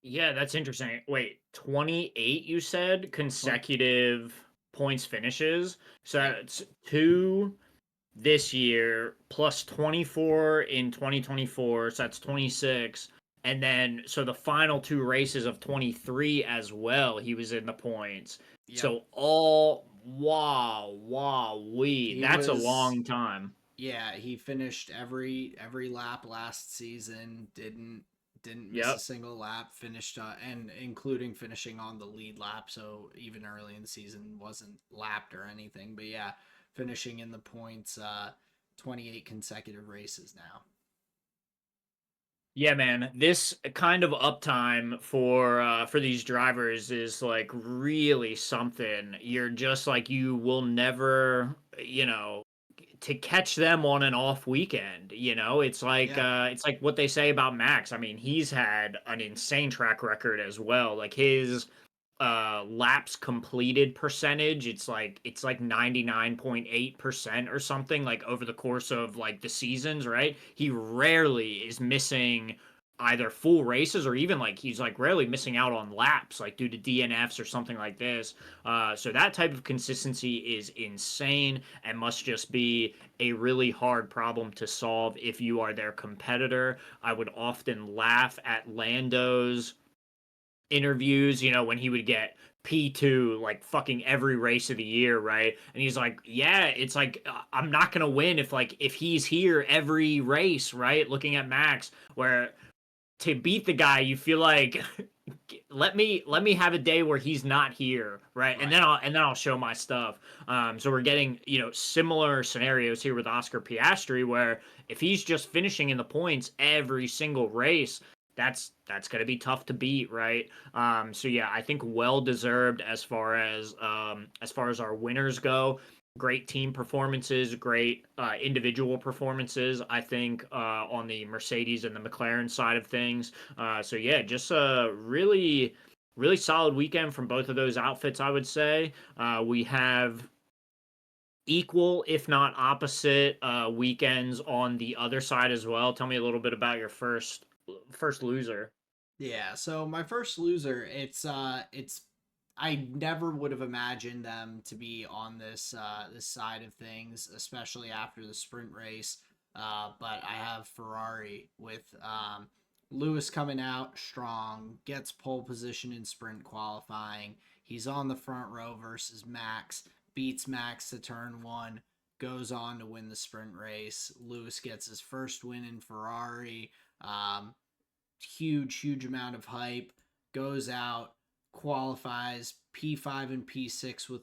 Yeah, that's interesting. Wait, 28 you said 20, consecutive points finishes. So yep, that's two this year plus 24 in 2024, so that's 26. And then so the final two races of 23 as well, he was in the points. yep. So all wow, we He that's a was long time. Yeah, he finished every lap last season. Didn't miss a Yep. single lap. Finished and including finishing on the lead lap. So even early in the season wasn't lapped or anything. But yeah, finishing in the points. 28 consecutive races now. Yeah, man. This kind of uptime for these drivers is like really something. You're just like you will never, to catch them on an off weekend, Yeah, it's like what they say about Max. I mean, he's had an insane track record as well. Like his laps completed percentage, it's like 99.8% or something, like over the course of like the seasons, right? He rarely is missing either full races, or even like he's like rarely missing out on laps like due to DNFs or something like this. So that type of consistency is insane and must just be a really hard problem to solve if you are their competitor. I would often laugh at Lando's interviews, when he would get P2 like fucking every race of the year, right? And he's like, yeah, it's like I'm not going to win if he's here every race, right? Looking at Max, where to beat the guy, you feel like let me have a day where he's not here, right? And right. then I'll show my stuff. So we're getting similar scenarios here with Oscar Piastri, where if he's just finishing in the points every single race, that's gonna be tough to beat, right? So yeah, I think well deserved as far as our winners go. Great team performances, great individual performances. I think on the Mercedes and the McLaren side of things. So yeah, just a really solid weekend from both of those outfits, I would say. We have equal, if not opposite, weekends on the other side as well. Tell me a little bit about your first loser. Yeah, so my first loser, it's I never would have imagined them to be on this side of things, especially after the sprint race. But I have Ferrari with Lewis coming out strong, gets pole position in sprint qualifying. He's on the front row versus Max, beats Max to turn one, goes on to win the sprint race. Lewis gets his first win in Ferrari. Huge amount of hype. Goes out, qualifies P5 and P6 with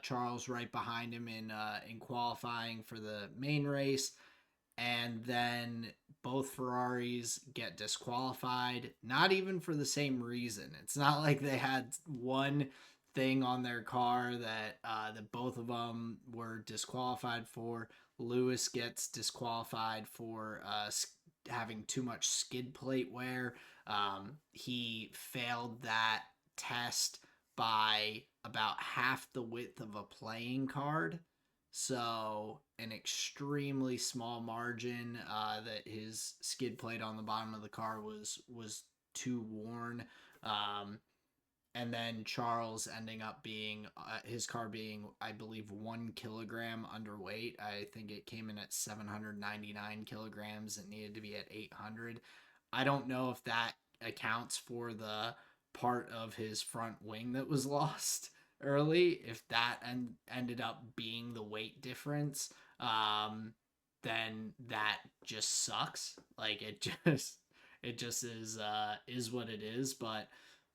Charles right behind him in qualifying for the main race, and then both Ferraris get disqualified. Not even for the same reason. It's not like they had one thing on their car that both of them were disqualified for. Lewis gets disqualified for having too much skid plate wear. He failed that test by about half the width of a playing card. So an extremely small margin that his skid plate on the bottom of the car was too worn. Um, and then Charles ending up being his car being, I believe, 1 kilogram underweight. I think it came in at 799 kilograms. It needed to be at 800. I don't know if that accounts for the part of his front wing that was lost early. If that ended up being the weight difference, then that just sucks. Like it just is what it is. But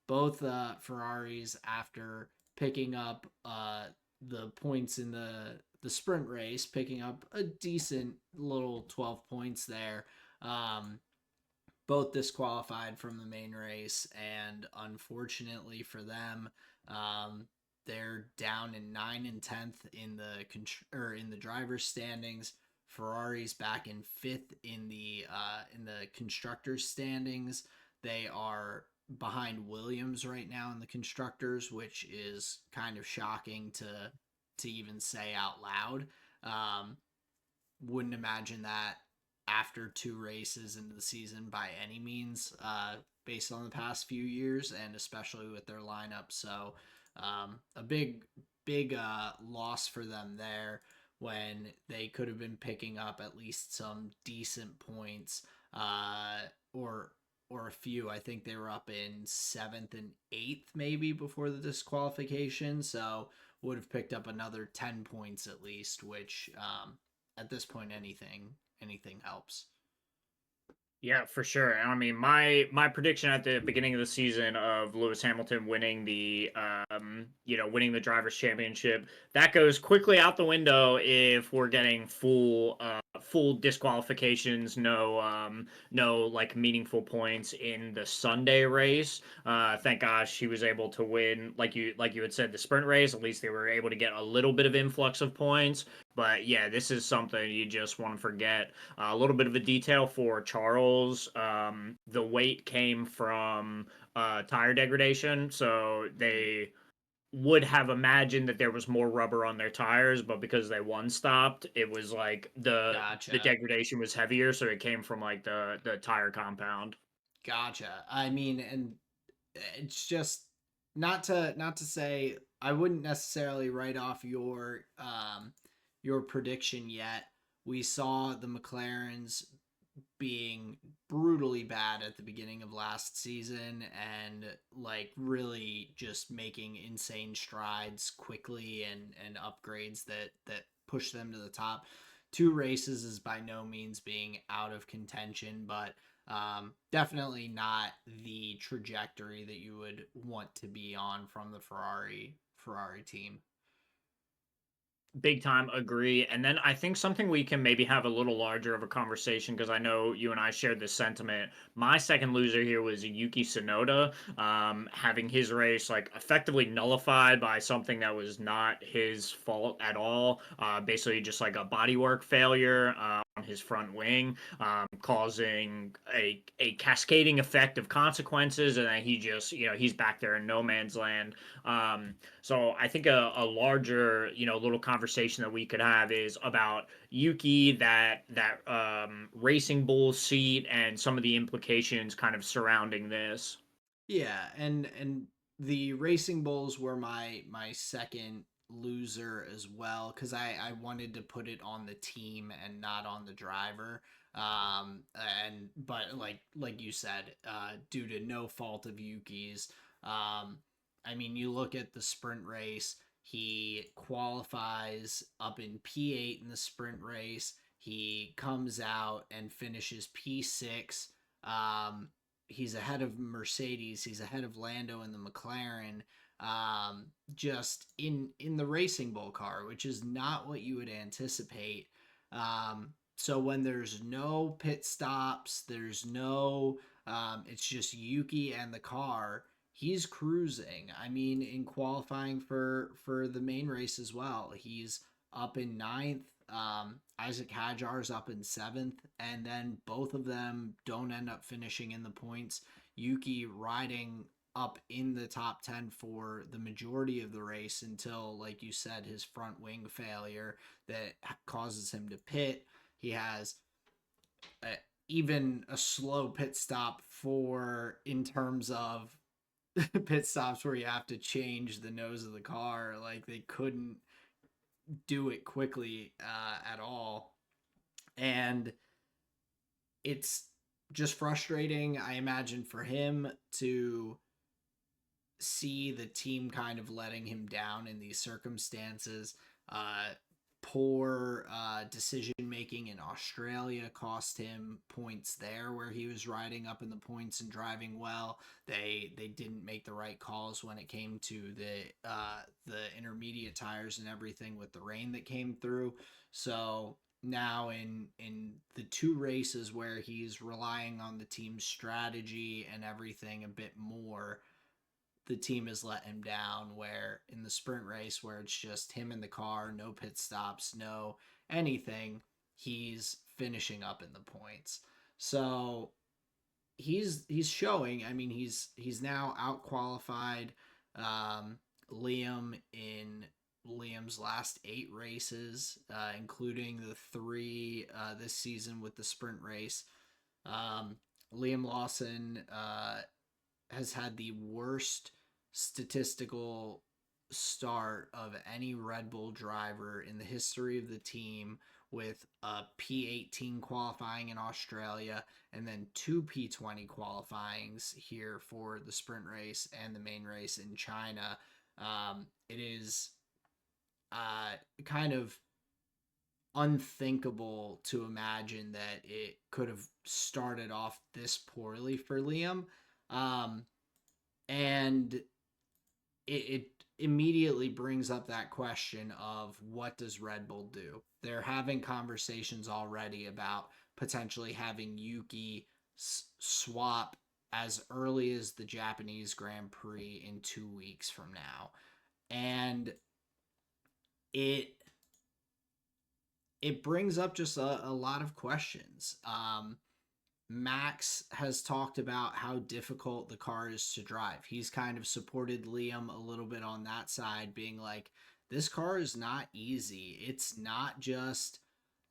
both Ferraris, after picking up the points in the sprint race, picking up a decent little 12 points there. Um, both disqualified from the main race, and unfortunately for them, they're down in 9 and 10th in the drivers' standings. Ferrari's back in 5th in the constructors' standings. They are behind Williams right now in the constructors, which is kind of shocking to even say out loud. Um, wouldn't imagine that after two races into the season by any means, based on the past few years and especially with their lineup. So, a big loss for them there when they could have been picking up at least some decent points, uh, or or a few. I think they were up in seventh and eighth maybe before the disqualification. So would have picked up another 10 points at least, which at this point anything helps. Yeah, for sure. I mean, my prediction at the beginning of the season of Lewis Hamilton winning the winning the drivers championship, that goes quickly out the window if we're getting full disqualifications, no like meaningful points in the Sunday race. Thank gosh he was able to win, like you had said, the sprint race. At least they were able to get a little bit of influx of points. But yeah, this is something you just want to forget. A little bit of a detail for Charles. The weight came from tire degradation, so they would have imagined that there was more rubber on their tires, but because they one stopped, it was like the Gotcha. degradation was heavier, so it came from like the tire compound. Gotcha. I mean, and it's just not to say I wouldn't necessarily write off your prediction yet. We saw the McLarens being brutally bad at the beginning of last season and like really just making insane strides quickly and upgrades that push them to the top. Two races is by no means being out of contention, but definitely not the trajectory that you would want to be on from the Ferrari team. Big time agree. And then I think something we can maybe have a little larger of a conversation because I know you and I shared this sentiment. My second loser here was Yuki Tsunoda, having his race like effectively nullified by something that was not his fault at all. Basically, just like a bodywork failure on his front wing, causing a cascading effect of consequences, and then he just he's back there in no man's land. So I think a larger, little conversation that we could have is about Yuki, that Racing Bull seat, and some of the implications kind of surrounding this. Yeah, and the Racing Bulls were my second loser as well because I wanted to put it on the team and not on the driver. And but like you said, due to no fault of Yuki's, I mean you look at the sprint race, he qualifies up in P8 in the sprint race. He comes out and finishes P6. He's ahead of Mercedes. He's ahead of Lando in the McLaren. Just in the Racing Bull car, which is not what you would anticipate. So when there's no pit stops, there's no. It's just Yuki and the car. He's cruising. I mean, in qualifying for the main race as well, he's up in ninth. Isaac Hajar's up in seventh, and then both of them don't end up finishing in the points. Yuki riding up in the top 10 for the majority of the race until, like you said, his front wing failure that causes him to pit. He has a, even a slow pit stop for in terms of pit stops where you have to change the nose of the car. Like they couldn't do it quickly at all. And it's just frustrating, I imagine, for him to see the team kind of letting him down in these circumstances. Poor decision making in Australia cost him points there, where he was riding up in the points and driving well. They didn't make the right calls when it came to the intermediate tires and everything with the rain that came through. So now in the two races where he's relying on the team's strategy and everything a bit more, the team has let him down. Where in the sprint race, where it's just him in the car, no pit stops, no anything, he's finishing up in the points. So he's showing. I mean, he's now out qualified Liam in Liam's last 8 races, including the 3 this season with the sprint race. Um, Liam Lawson has had the worst statistical start of any Red Bull driver in the history of the team, with a P18 qualifying in Australia and then 2 P20 qualifyings here for the sprint race and the main race in China. It is kind of unthinkable to imagine that it could have started off this poorly for Liam. Um, and it immediately brings up that question of, what does Red Bull do? They're having conversations already about potentially having Yuki swap as early as the Japanese Grand Prix in 2 weeks from now. And it it brings up just a lot of questions. Max has talked about how difficult the car is to drive. He's kind of supported Liam a little bit on that side, being like, this car is not easy. It's not just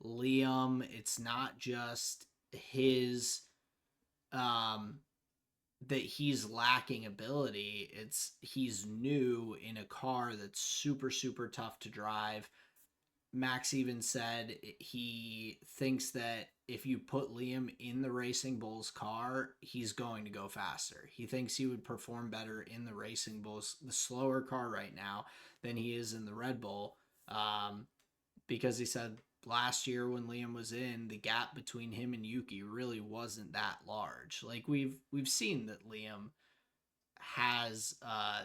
Liam, it's not just his um that he's lacking ability. It's he's new in a car that's super super tough to drive. Max even said he thinks that if you put Liam in the Racing Bulls car, he's going to go faster. He thinks he would perform better in the Racing Bulls, the slower car right now, than he is in the Red Bull. Because he said last year when Liam was in, the gap between him and Yuki really wasn't that large. Like we've seen that Liam has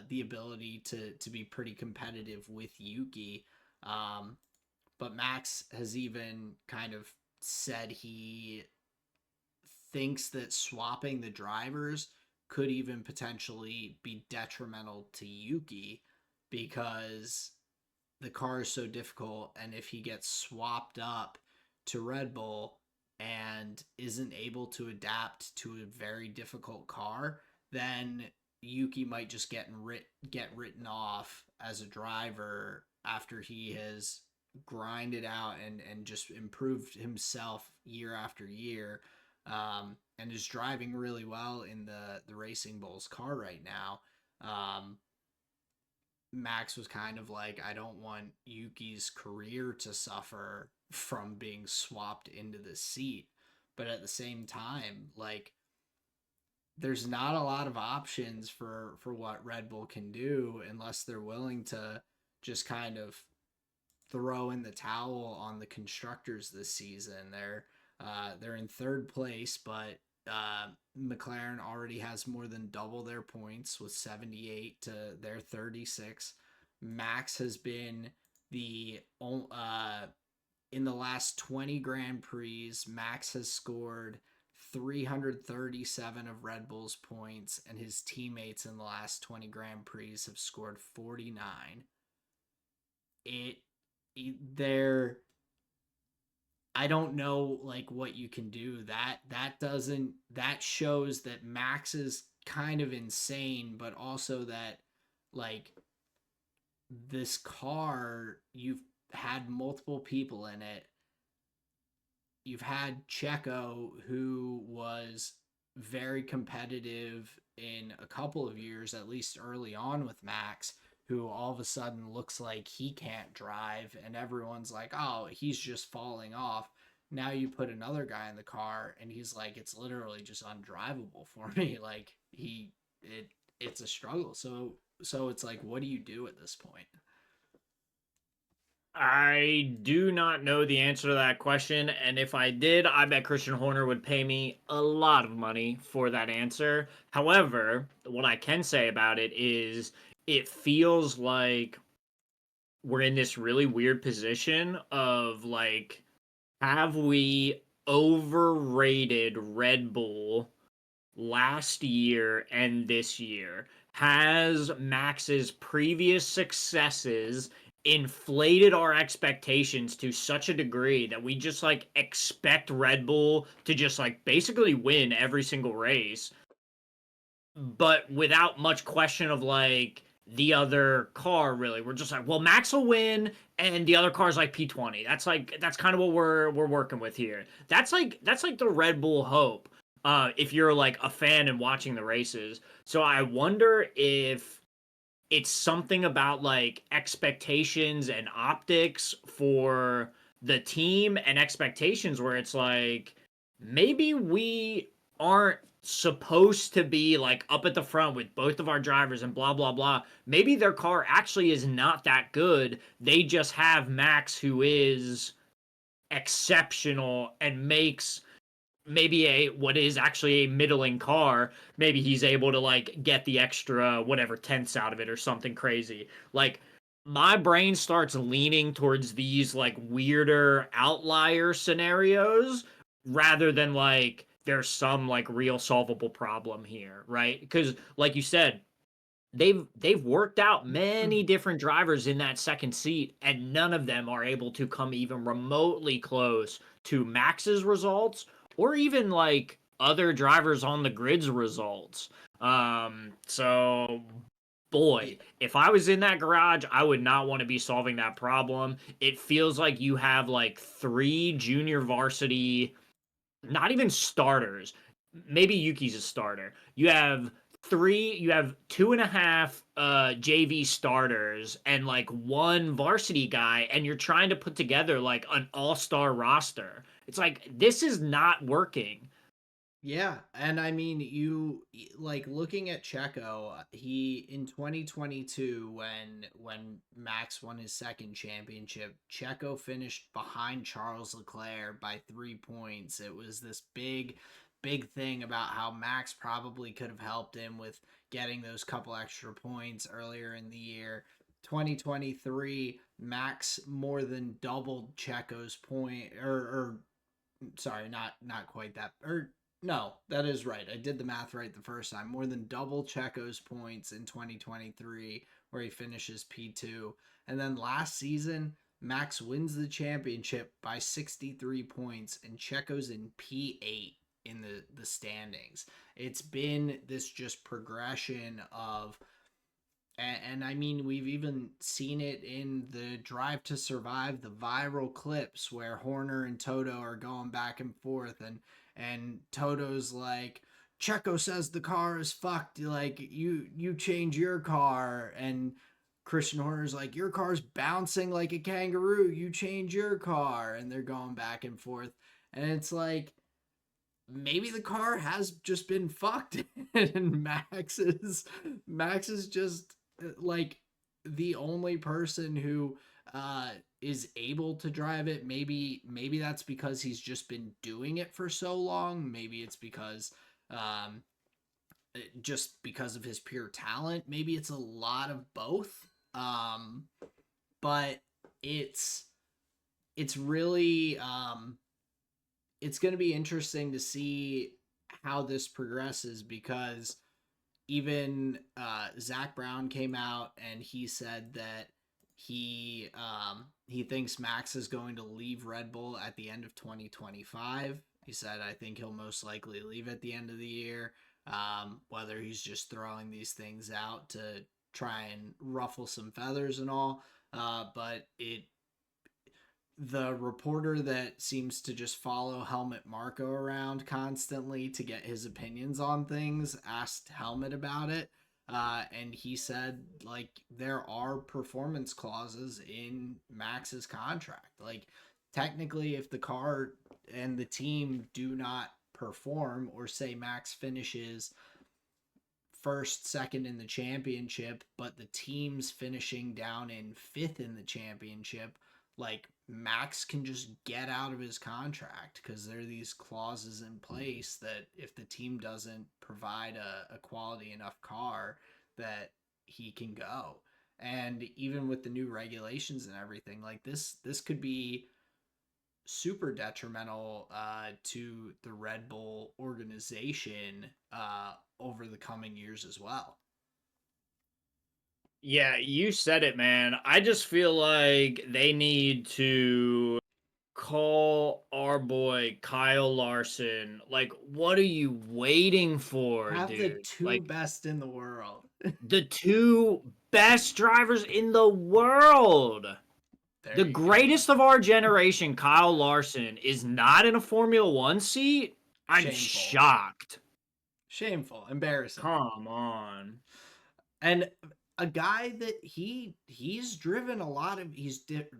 the ability to be pretty competitive with Yuki. Um, but Max has even kind of said he thinks that swapping the drivers could even potentially be detrimental to Yuki, because the car is so difficult, and if he gets swapped up to Red Bull and isn't able to adapt to a very difficult car, then Yuki might just get written off as a driver after he has grinded out and just improved himself year after year, and is driving really well in the Racing Bulls car right now. Max was kind of like, I don't want Yuki's career to suffer from being swapped into the seat. But at the same time, like, there's not a lot of options for what Red Bull can do unless they're willing to just kind of throw in the towel on the constructors this season. They're in third place, but McLaren already has more than double their points with 78 to their 36. Max has been the in the last 20 Grand Prix, Max has scored 337 of Red Bull's points, and his teammates in the last 20 Grand Prix have scored 49. It they're I don't know like what you can do. That shows that Max is kind of insane, but also that, like, this car, you've had multiple people in it. You've had Checo, who was very competitive in a couple of years, at least early on with Max, who all of a sudden looks like he can't drive, and everyone's like, oh, he's just falling off. Now you put another guy in the car, and he's like, it's literally just undrivable for me. Like, it's a struggle. So it's like, what do you do at this point? I do not know the answer to that question, and if I did, I bet Christian Horner would pay me a lot of money for that answer. However, what I can say about it is it feels like we're in this really weird position of like, have we overrated Red Bull last year and this year? Has Max's previous successes inflated our expectations to such a degree that we just like expect Red Bull to just like basically win every single race, but without much question of like the other car really. We're just like, well, Max will win and the other car's like P20. That's kind of what we're working with here. That's like the Red Bull hope. If you're like a fan and watching the races. So I wonder if it's something about like expectations and optics for the team and expectations where it's like maybe we aren't supposed to be like up at the front with both of our drivers and blah blah blah. Maybe their car actually is not that good. They just have Max who is exceptional and makes maybe a what is actually a middling car, maybe he's able to like get the extra whatever tenths out of it or something crazy. Like my brain starts leaning towards these like weirder outlier scenarios rather than like there's some like real solvable problem here, right? Because like you said, they've worked out many different drivers in that second seat and none of them are able to come even remotely close to Max's results or even like other drivers on the grid's results. So boy, if I was in that garage, I would not want to be solving that problem. It feels like you have like three junior varsity, not even starters. Maybe Yuki's a starter. You have two and a half JV starters and like one varsity guy, and you're trying to put together like an all-star roster. It's like this is not working. Yeah, and I mean, like looking at Checo, he in 2022 when Max won his second championship, Checo finished behind Charles Leclerc by 3 points. It was this big thing about how Max probably could have helped him with getting those couple extra points earlier in the year. 2023, Max more than doubled Checo's point or sorry, not quite that. Or no, that is right. I did the math right the first time. More than double Checo's points in 2023, where he finishes P2. And then last season, Max wins the championship by 63 points, and Checo's in P8 in the standings. It's been this just progression of and I mean, we've even seen it in the Drive to Survive, the viral clips where Horner and Toto are going back and forth, and Toto's like, Checo says the car is fucked. Like you change your car, and Christian Horner's like, your car's bouncing like a kangaroo. You change your car, and they're going back and forth, and it's like maybe the car has just been fucked and Max is just like the only person who is able to drive it. Maybe that's because he's just been doing it for so long. Maybe it's because um just because of his pure talent. Maybe it's a lot of both. But it's it's really it's going to be interesting to see how this progresses because even Zach Brown came out and he said that he thinks Max is going to leave Red Bull at the end of 2025. He said, I think he'll most likely leave at the end of the year. Whether he's just throwing these things out to try and ruffle some feathers and all. But the reporter that seems to just follow Helmut Marko around constantly to get his opinions on things asked Helmut about it. And he said, like, there are performance clauses in Max's contract. Like, technically, if the car and the team do not perform, or say Max finishes first, second in the championship, but the team's finishing down in fifth in the championship, like Max can just get out of his contract because there are these clauses in place that if the team doesn't provide a quality enough car, that he can go. And even with the new regulations and everything, like this could be super detrimental to the Red Bull organization over the coming years as well. Yeah, you said it, man. I just feel like they need to call our boy Kyle Larson. Like, what are you waiting for, Have the dude? two Like, best in the world. the two best drivers in the world. There The you go. greatest of our generation, Kyle Larson, is not in a Formula One seat. I'm Shameful. shocked. Shameful. Embarrassing. Come on. And a guy that he's driven a lot of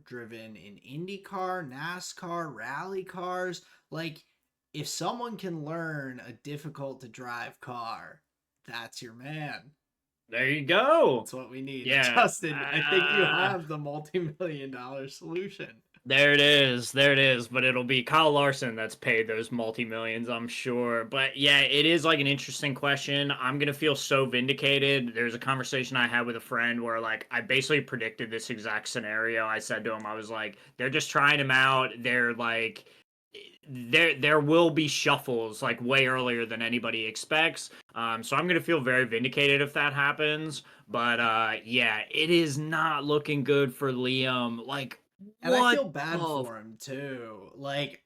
driven in IndyCar, NASCAR, rally cars. Like if someone can learn a difficult to drive car, that's your man. There you go. That's what we need. Yeah. Justin, I think you have the multi-million dollar solution. There it is. There it is. But it'll be Kyle Larson that's paid those multi millions, I'm sure. But yeah, it is like an interesting question. I'm gonna feel so vindicated. There's a conversation I had with a friend where like I basically predicted this exact scenario. I said to him, I was like, they're just trying him out. They're like there will be shuffles like way earlier than anybody expects. So I'm gonna feel very vindicated if that happens. But yeah, it is not looking good for Liam. Like And I what feel bad the for him too. Like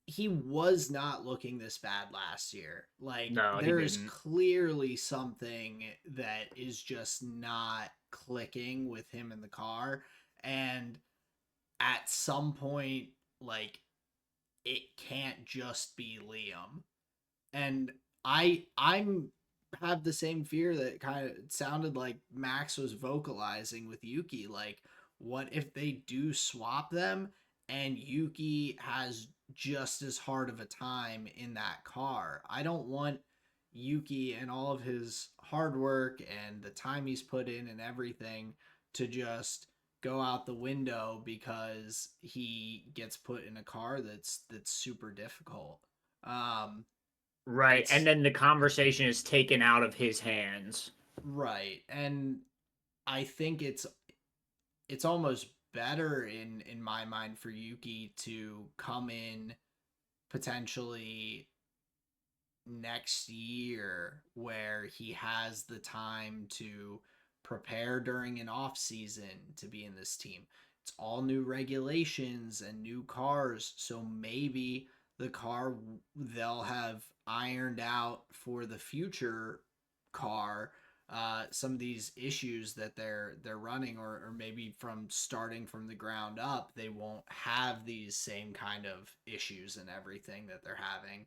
he was not looking this bad last year. Like no, he there is didn't. clearly something that is just not clicking with him in the car, and at some point like it can't just be Liam. And I'm have the same fear that kind of sounded like Max was vocalizing with Yuki. Like, what if they do swap them and Yuki has just as hard of a time in that car? I don't want Yuki and all of his hard work and the time he's put in and everything to just go out the window because he gets put in a car that's super difficult. Um, Right, and it's then the conversation is taken out of his hands. right, and I think it's almost better in my mind for Yuki to come in potentially next year where he has the time to prepare during an off season to be in this team. It's all new regulations and new cars, so maybe the car they'll have ironed out for the future car some of these issues that they're running, or maybe from starting from the ground up they won't have these same kind of issues and everything that they're having.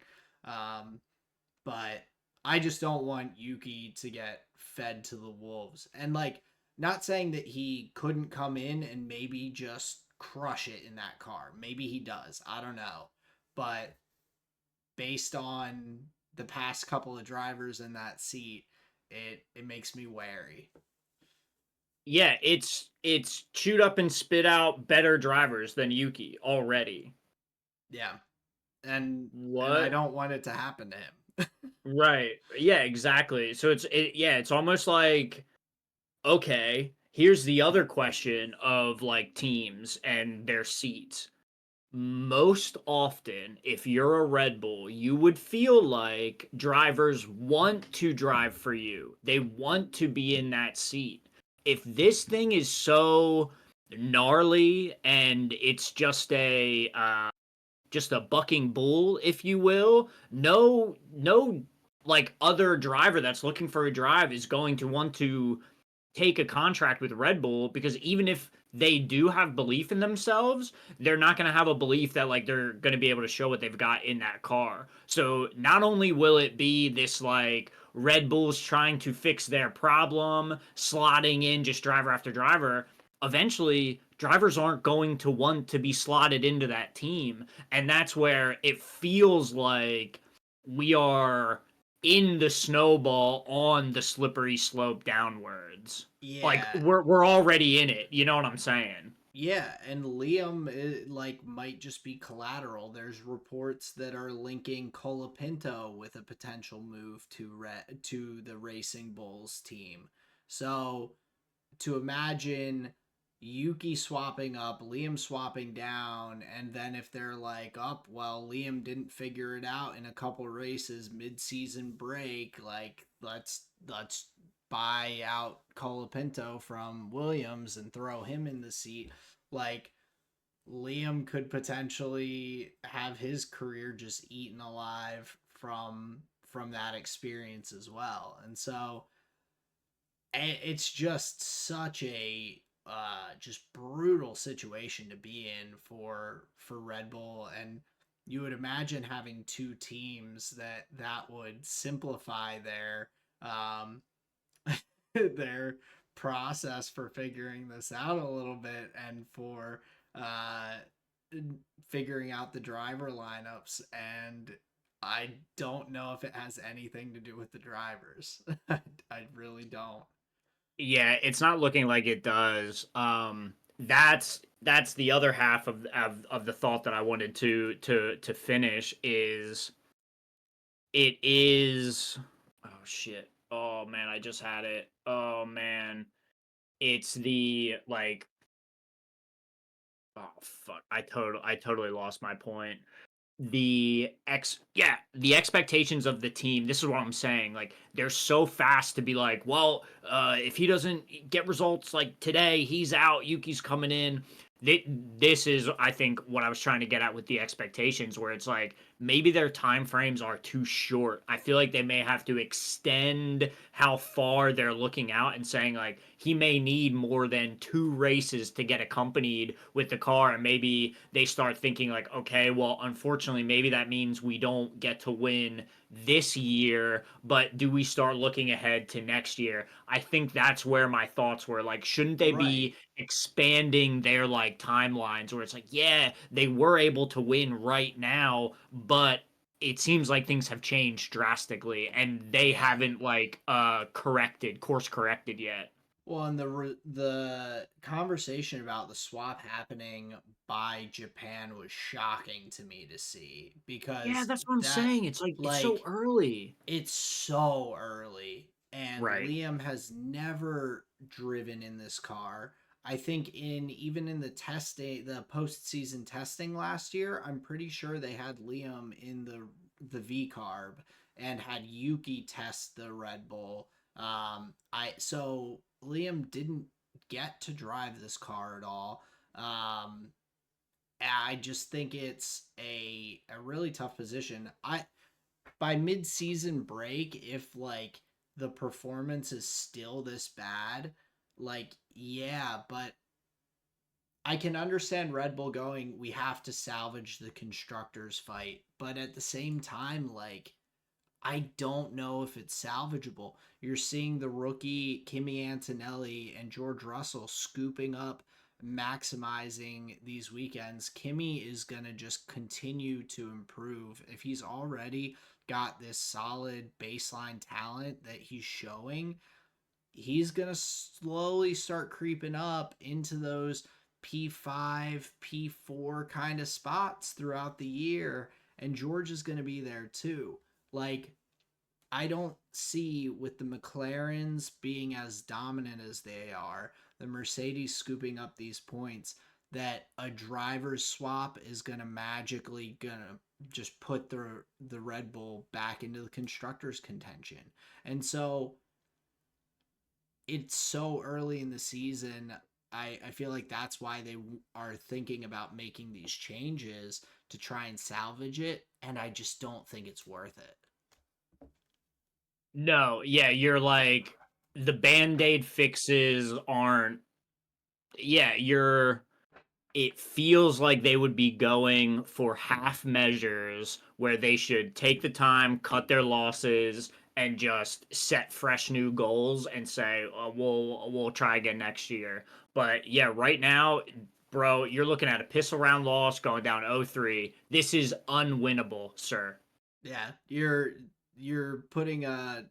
But I just don't want Yuki to get fed to the wolves. And like, not saying that he couldn't come in and maybe just crush it in that car. Maybe he does. I don't know. But based on the past couple of drivers in that seat, it makes me wary. Yeah, it's chewed up and spit out better drivers than Yuki already. Yeah. And I What? don't want it to happen to him. Right. Yeah, exactly. So yeah, it's almost like okay, here's the other question of like teams and their seats. Most often, if you're a Red Bull, you would feel like drivers want to drive for you. They want to be in that seat. If this thing is so gnarly and it's just a bucking bull, if you will, no like other driver that's looking for a drive is going to want to take a contract with Red Bull because even if they do have belief in themselves, they're not going to have a belief that like they're going to be able to show what they've got in that car. So not only will it be this like Red Bull's trying to fix their problem, slotting in just driver after driver, eventually drivers aren't going to want to be slotted into that team. And that's where it feels like we are in the snowball on the slippery slope downwards. Like Yeah. we're already in it. You know what I'm saying? Yeah, and Liam like might just be collateral. There's reports that are linking Colapinto with a potential move to the Racing Bulls team. So to imagine Yuki swapping up, Liam swapping down, and then if they're like, up, well, Liam didn't figure it out in a couple races mid-season break, like let's buy out Colapinto from Williams and throw him in the seat, like Liam could potentially have his career just eaten alive from that experience as well. And so it's just such a just brutal situation to be in for Red Bull, and you would imagine having two teams that would simplify um their process for figuring this out a little bit, and for uh figuring out the driver lineups. And I don't know if it has anything to do with the drivers. I really don't. Yeah, it's not looking like it does. That's the other half of the thought that I wanted to finish is it is oh shit. Oh man, I just had it. Oh man. It's the like oh fuck. I totally lost my point. The expectations of the team, this is what I'm saying, like they're so fast to be like, well, if he doesn't get results like today, he's out, Yuki's coming in. This is, I think, what I was trying to get at with the expectations, where it's like maybe their time frames are too short. I feel like they may have to extend how far they're looking out and saying like he may need more than 2 races to get accompanied with the car, and maybe they start thinking like, okay, well, unfortunately, maybe that means we don't get to win this year, but do we start looking ahead to next year? I think that's where my thoughts were like, shouldn't they Right. be expanding their like timelines where it's like, yeah, they were able to win right now, but it seems like things have changed drastically and they Yeah. haven't like course corrected yet. Well, and the conversation about the swap happening by Japan was shocking to me to see, Yeah, because that's what I'm that, saying. It's like it's so like, early. it's so early, and Right. Liam has never driven in this car. I think in even in the testing, the postseason testing last year, I'm pretty sure they had Liam in the V carb and had Yuki test the Red Bull. I so Liam didn't get to drive this car at all. Um, I just think it's a really tough position. I By mid-season break, if like the performance is still this bad, like, yeah, but I can understand Red Bull going, we have to salvage the constructors fight, but at the same time, like, I don't know if it's salvageable. You're seeing the rookie Kimi Antonelli and George Russell scooping up, maximizing these weekends. Kimi is going to just continue to improve. If he's already got this solid baseline talent that he's showing, he's going to slowly start creeping up into those P5, P4 kind of spots throughout the year. And George is going to be there too. Like, I don't see, with the McLarens being as dominant as they are, the Mercedes scooping up these points, that a driver's swap is gonna magically gonna just put the Red Bull back into the constructors contention. And so it's so early in the season. I feel like that's why they are thinking about making these changes to try and salvage it, and I just don't think it's worth it. No, yeah, you're like the band-aid fixes aren't yeah, you're it feels like they would be going for half measures where they should take the time, cut their losses, and just set fresh new goals and say, we'll try again next year. But yeah, right now, bro, you're looking at a piss around loss going down 0-3. This is unwinnable, sir. Yeah, you're putting a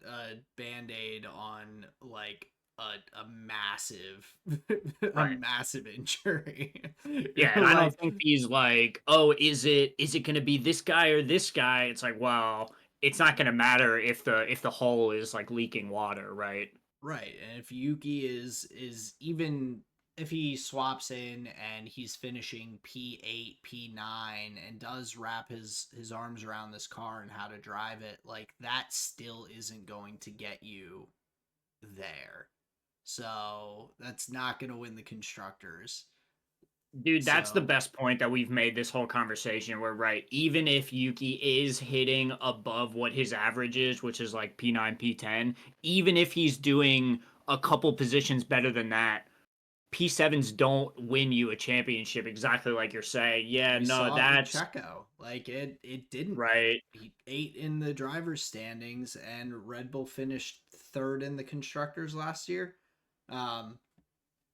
band-aid on like a massive a Right. massive injury. Yeah, You're and I don't like, think he's like, oh, is it going to be this guy or this guy? It's like, well, it's not going to matter if the hole is like leaking water, right? right, and if Yuki is even, if he swaps in and he's finishing P8, P9, and does wrap his arms around this car and how to drive it, like, that still isn't going to get you there. So that's not going to win the constructors. Dude, that's the So best point that we've made this whole conversation. We're right. Even if Yuki is hitting above what his average is, which is like P9, P10, even if he's doing a couple positions better than that, P7s don't win you a championship, exactly like you're saying. Yeah, we no, saw it with that's Checo. Like it didn't. right. He ate in the driver's standings, and Red Bull finished third in the constructors last year. Um,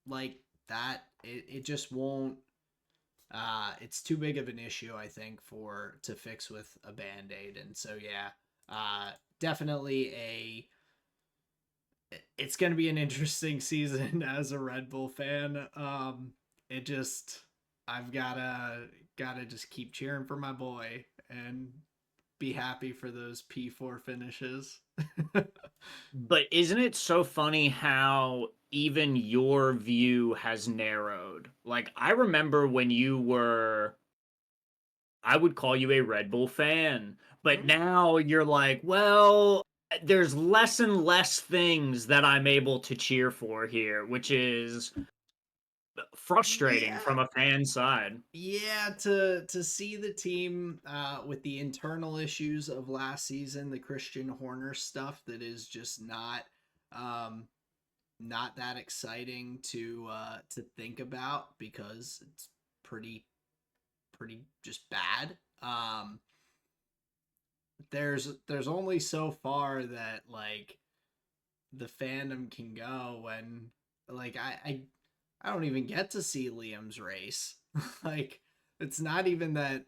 like that, it just won't. It's too big of an issue, I think, for to fix with a band-aid. And so yeah, definitely a it's going to be an interesting season as a Red Bull fan. It just I've gotta just keep cheering for my boy and be happy for those P4 finishes. But isn't it so funny how even your view has narrowed? Like, I remember when you were, I would call you a Red Bull fan, but Mhm. now you're like, well, there's less and less things that I'm able to cheer for here, which is frustrating from Yeah, a fan side. yeah, to see the team with the internal issues of last season, the Christian Horner stuff that is just um not that exciting to think about because it's pretty just bad. There's only so far that like the fandom can go when like I don't even get to see Liam's race. Like it's not even that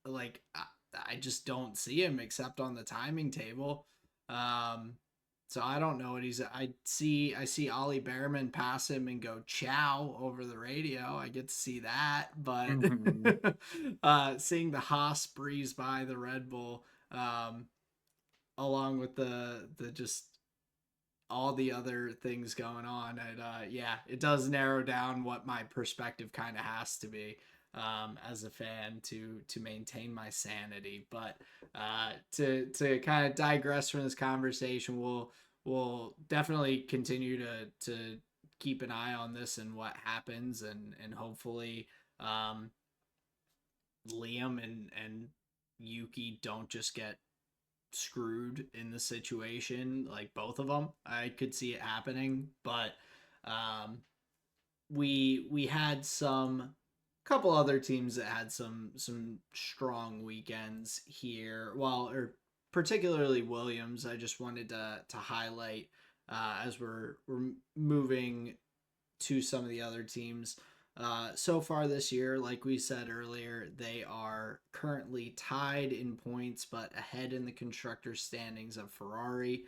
like I just don't see him except on the timing table. Um so I don't know what he's I see Ollie Behrman pass him and go ciao over the radio. I get to see that, but Mhm. seeing the Haas breeze by the Red Bull along with the just all the other things going on. And yeah, it does narrow down what my perspective kind of has to be as a fan to maintain my sanity. But to kind of digress from this conversation, we'll definitely continue to keep an eye on this and what happens, and hopefully um, Liam and Yuki don't just get screwed in the situation, like both of them. I could see it happening, but um we had some couple other teams that had some strong weekends here. Well, or particularly Williams. I just wanted to highlight as we're moving to some of the other teams. So far this year, like we said earlier, they are currently tied in points, but ahead in the constructor standings of Ferrari.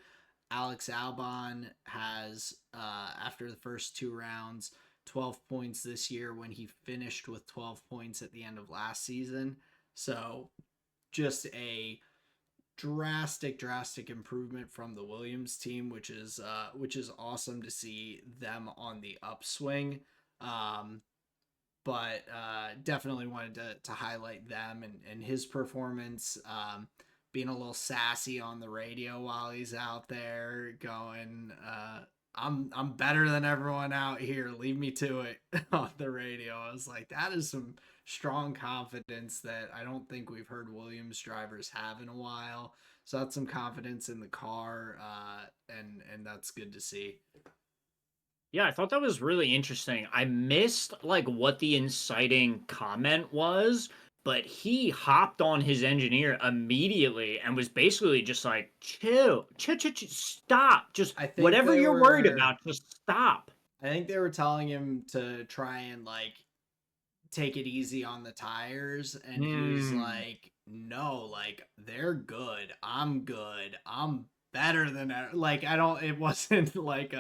Alex Albon has, after the first two rounds, 12 points this year when he finished with 12 points at the end of last season. So just a drastic improvement from the Williams team, which is awesome to see them on the upswing. Um, but definitely wanted to highlight them and his performance. Being a little sassy on the radio while he's out there going, I'm better than everyone out here. Leave me to it on the radio. I was like, that is some strong confidence that I don't think we've heard Williams drivers have in a while. So that's some confidence in the car, and that's good to see. Yeah, I thought that was really interesting. I missed like what the inciting comment was, but he hopped on his engineer immediately and was basically just like, chill, stop. Just I think whatever they you're worried were about, just stop. I think they were telling him to try and like take it easy on the tires, and he was Hmm. like, no, like they're good, I'm good, I'm better than like I don't it wasn't like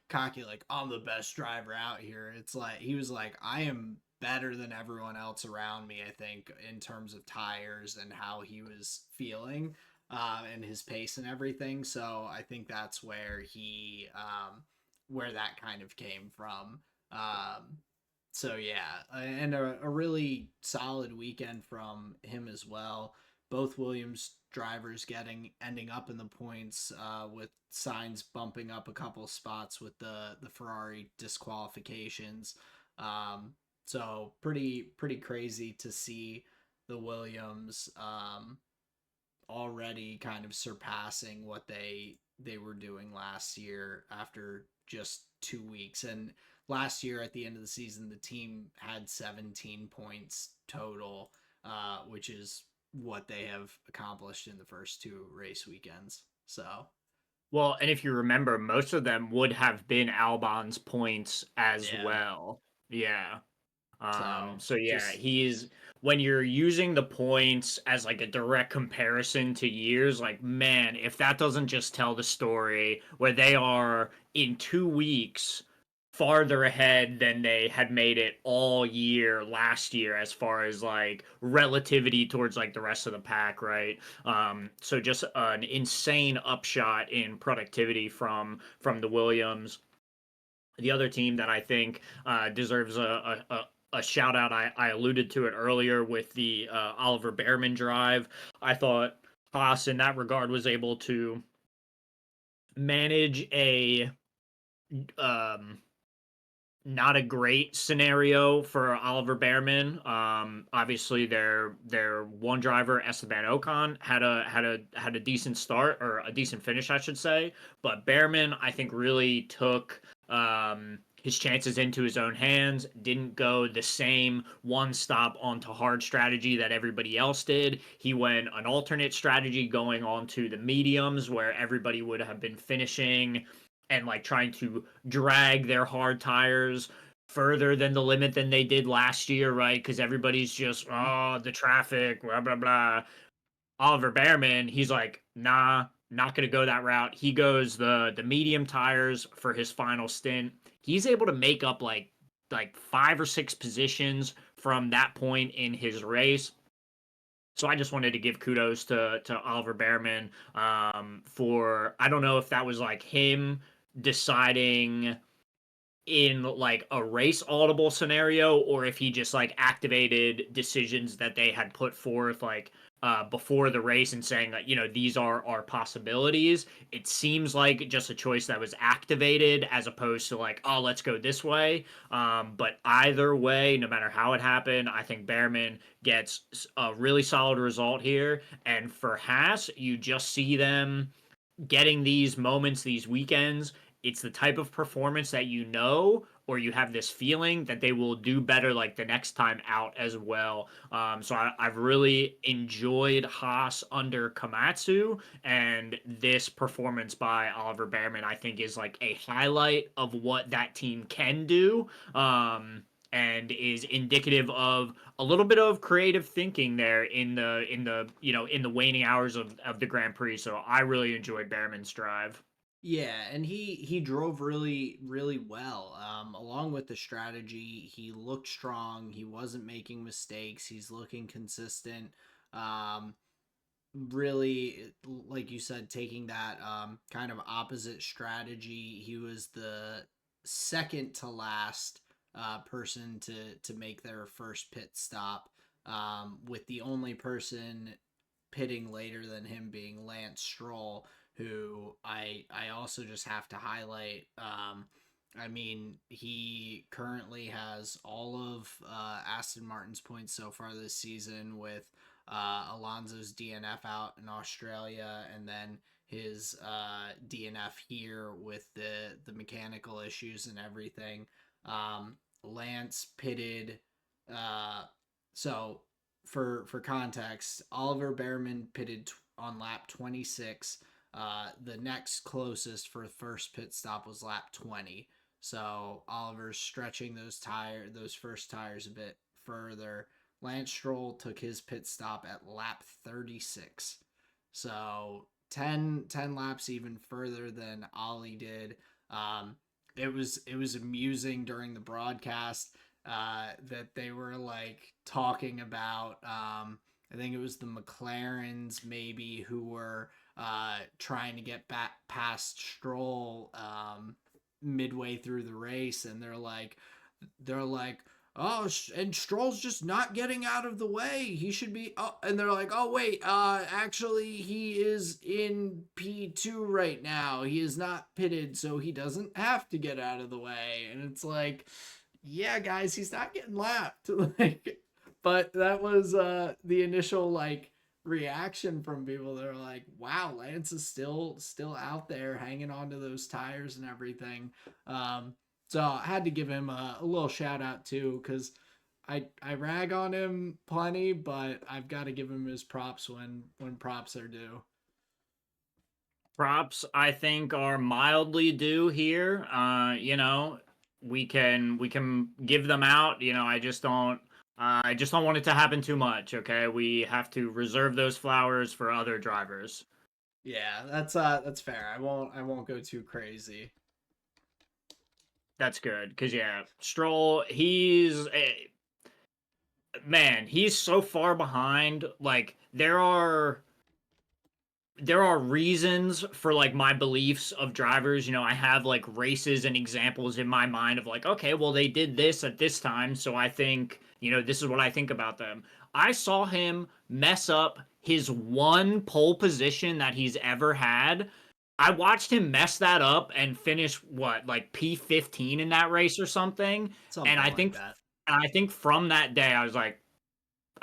cocky like I'm the best driver out here. It's like he was like, I am better than everyone else around me, I think, in terms of tires and how he was feeling and his pace and everything. So I think that's where that kind of came from. So yeah, and a really solid weekend from him as well. both Williams drivers ending up in the points, with Sainz bumping up a couple spots with the Ferrari disqualifications. So pretty crazy to see the Williams, already kind of surpassing what they were doing last year after just 2 weeks. And last year at the end of the season, the team had 17 points total, which is what they have accomplished in the first two race weekends. So Well, and if you remember, most of them would have been Albon's points as yeah, well. Yeah. so So yeah, just he's when you're using the points as like a direct comparison to years, like man, if that doesn't just tell the story where they are in 2 weeks farther ahead than they had made it all year last year as far as like relativity towards like the rest of the pack, right? So just an insane upshot in productivity from the Williams. The other team that I think deserves a shout out, I alluded to it earlier with the Oliver Behrman drive. I thought Haas in that regard was able to manage a um, not a great scenario for Oliver Behrman. Obviously, their one driver Esteban Ocon had a decent start or a decent finish, I should say. But Behrman, I think, really took his chances into his own hands. Didn't go the same one stop onto hard strategy that everybody else did. He went an alternate strategy, going on to the mediums where everybody would have been finishing and like trying to drag their hard tires further than the limit than they did last year, right? Because everybody's just, oh, the traffic, blah, blah, blah. Oliver Behrman, he's like, nah, not going to go that route. He goes the medium tires for his final stint. He's able to make up like 5 or 6 positions from that point in his race. So I just wanted to give kudos to Oliver Behrman for I don't know if that was like him deciding in like a race audible scenario or if he just like activated decisions that they had put forth like before the race and saying that these are our possibilities. It seems like just a choice that was activated as opposed to like, oh, let's go this way. But either way, no matter how it happened, I think Behrman gets a really solid result here. And for Haas, you just see them getting these moments, these weekends. It's the type of performance that or you have this feeling that they will do better like the next time out as well. So I've really enjoyed Haas under Komatsu, and this performance by Oliver Behrman, I think, is like a highlight of what that team can do. And is indicative of a little bit of creative thinking there in the waning hours of the Grand Prix. So I really enjoyed Behrman's drive. yeah, and he drove really well. Along with the strategy, he looked strong. He wasn't making mistakes. He's looking consistent. Um, Really, like you said, taking that kind of opposite strategy. He was the second to last person to make their first pit stop, with the only person pitting later than him being Lance Stroll, who I also just have to highlight. I mean, he currently has all of Aston Martin's points so far this season, with Alonso's DNF out in Australia, and then his DNF here with the mechanical issues and everything. Lance pitted. Uh, so for context, Oliver Behrman pitted on lap 26. The next closest for first pit stop was lap 20. So Oliver's stretching those first tires a bit further. Lance Stroll took his pit stop at lap 36. So 10 laps even further than Ollie did. Um, it was amusing during the broadcast that they were like talking about. I think it was the McLarens maybe who were trying to get back past Stroll midway through the race, and they're like, oh, and Stroll's just not getting out of the way. He should be. Oh, and they're like, oh wait, actually he is in P2 right now. He is not pitted, so he doesn't have to get out of the way. And it's like, yeah, guys, he's not getting lapped. Like, but that was the initial like reaction from people. They're like, wow, Lance is still out there hanging on to those tires and everything. Um, so I had to give him a little shout out too, because I rag on him plenty, but I've got to give him his props when props are due. Props, I think, are mildly due here. We can give them out. I just don't want it to happen too much. Okay, we have to reserve those flowers for other drivers. Yeah, that's fair. I won't go too crazy. That's good because yeah, Stroll, man, he's so far behind. Like there are reasons for like my beliefs of drivers. I have like races and examples in my mind of like, okay, well, they did this at this time, so I think, this is what I think about them. I saw him mess up his one pole position that he's ever had. I watched him mess that up and finish what, like P15 in that race or something. And Something I like think that. and I think from that day I was like,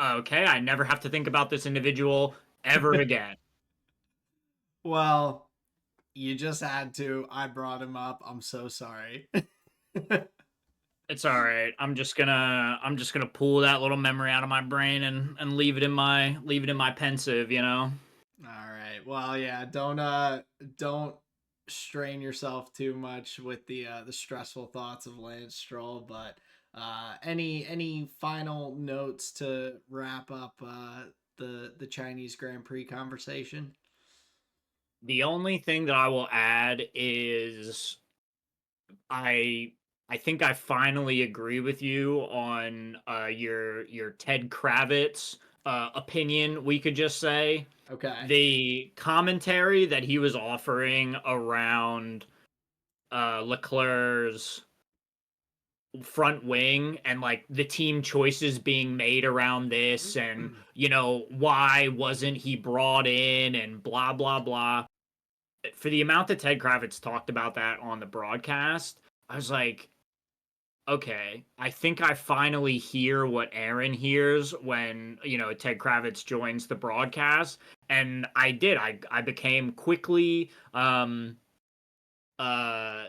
okay, I never have to think about this individual ever again. Well, you just had to. I brought him up. I'm so sorry. It's all right. I'm just gonna pull that little memory out of my brain and leave it in my pensive. All right. Well, yeah, don't strain yourself too much with the stressful thoughts of Lance Stroll, but any final notes to wrap up the Chinese Grand Prix conversation? The only thing that I will add is I I think I finally agree with you on your Ted Kravitz opinion, we could just say. Okay. The commentary that he was offering around Leclerc's front wing and like the team choices being made around this and why wasn't he brought in and blah blah blah. For the amount that Ted Kravitz talked about that on the broadcast, I was like, okay, I think I finally hear what Aaron hears when, Ted Kravitz joins the broadcast. And I did. I became quickly uh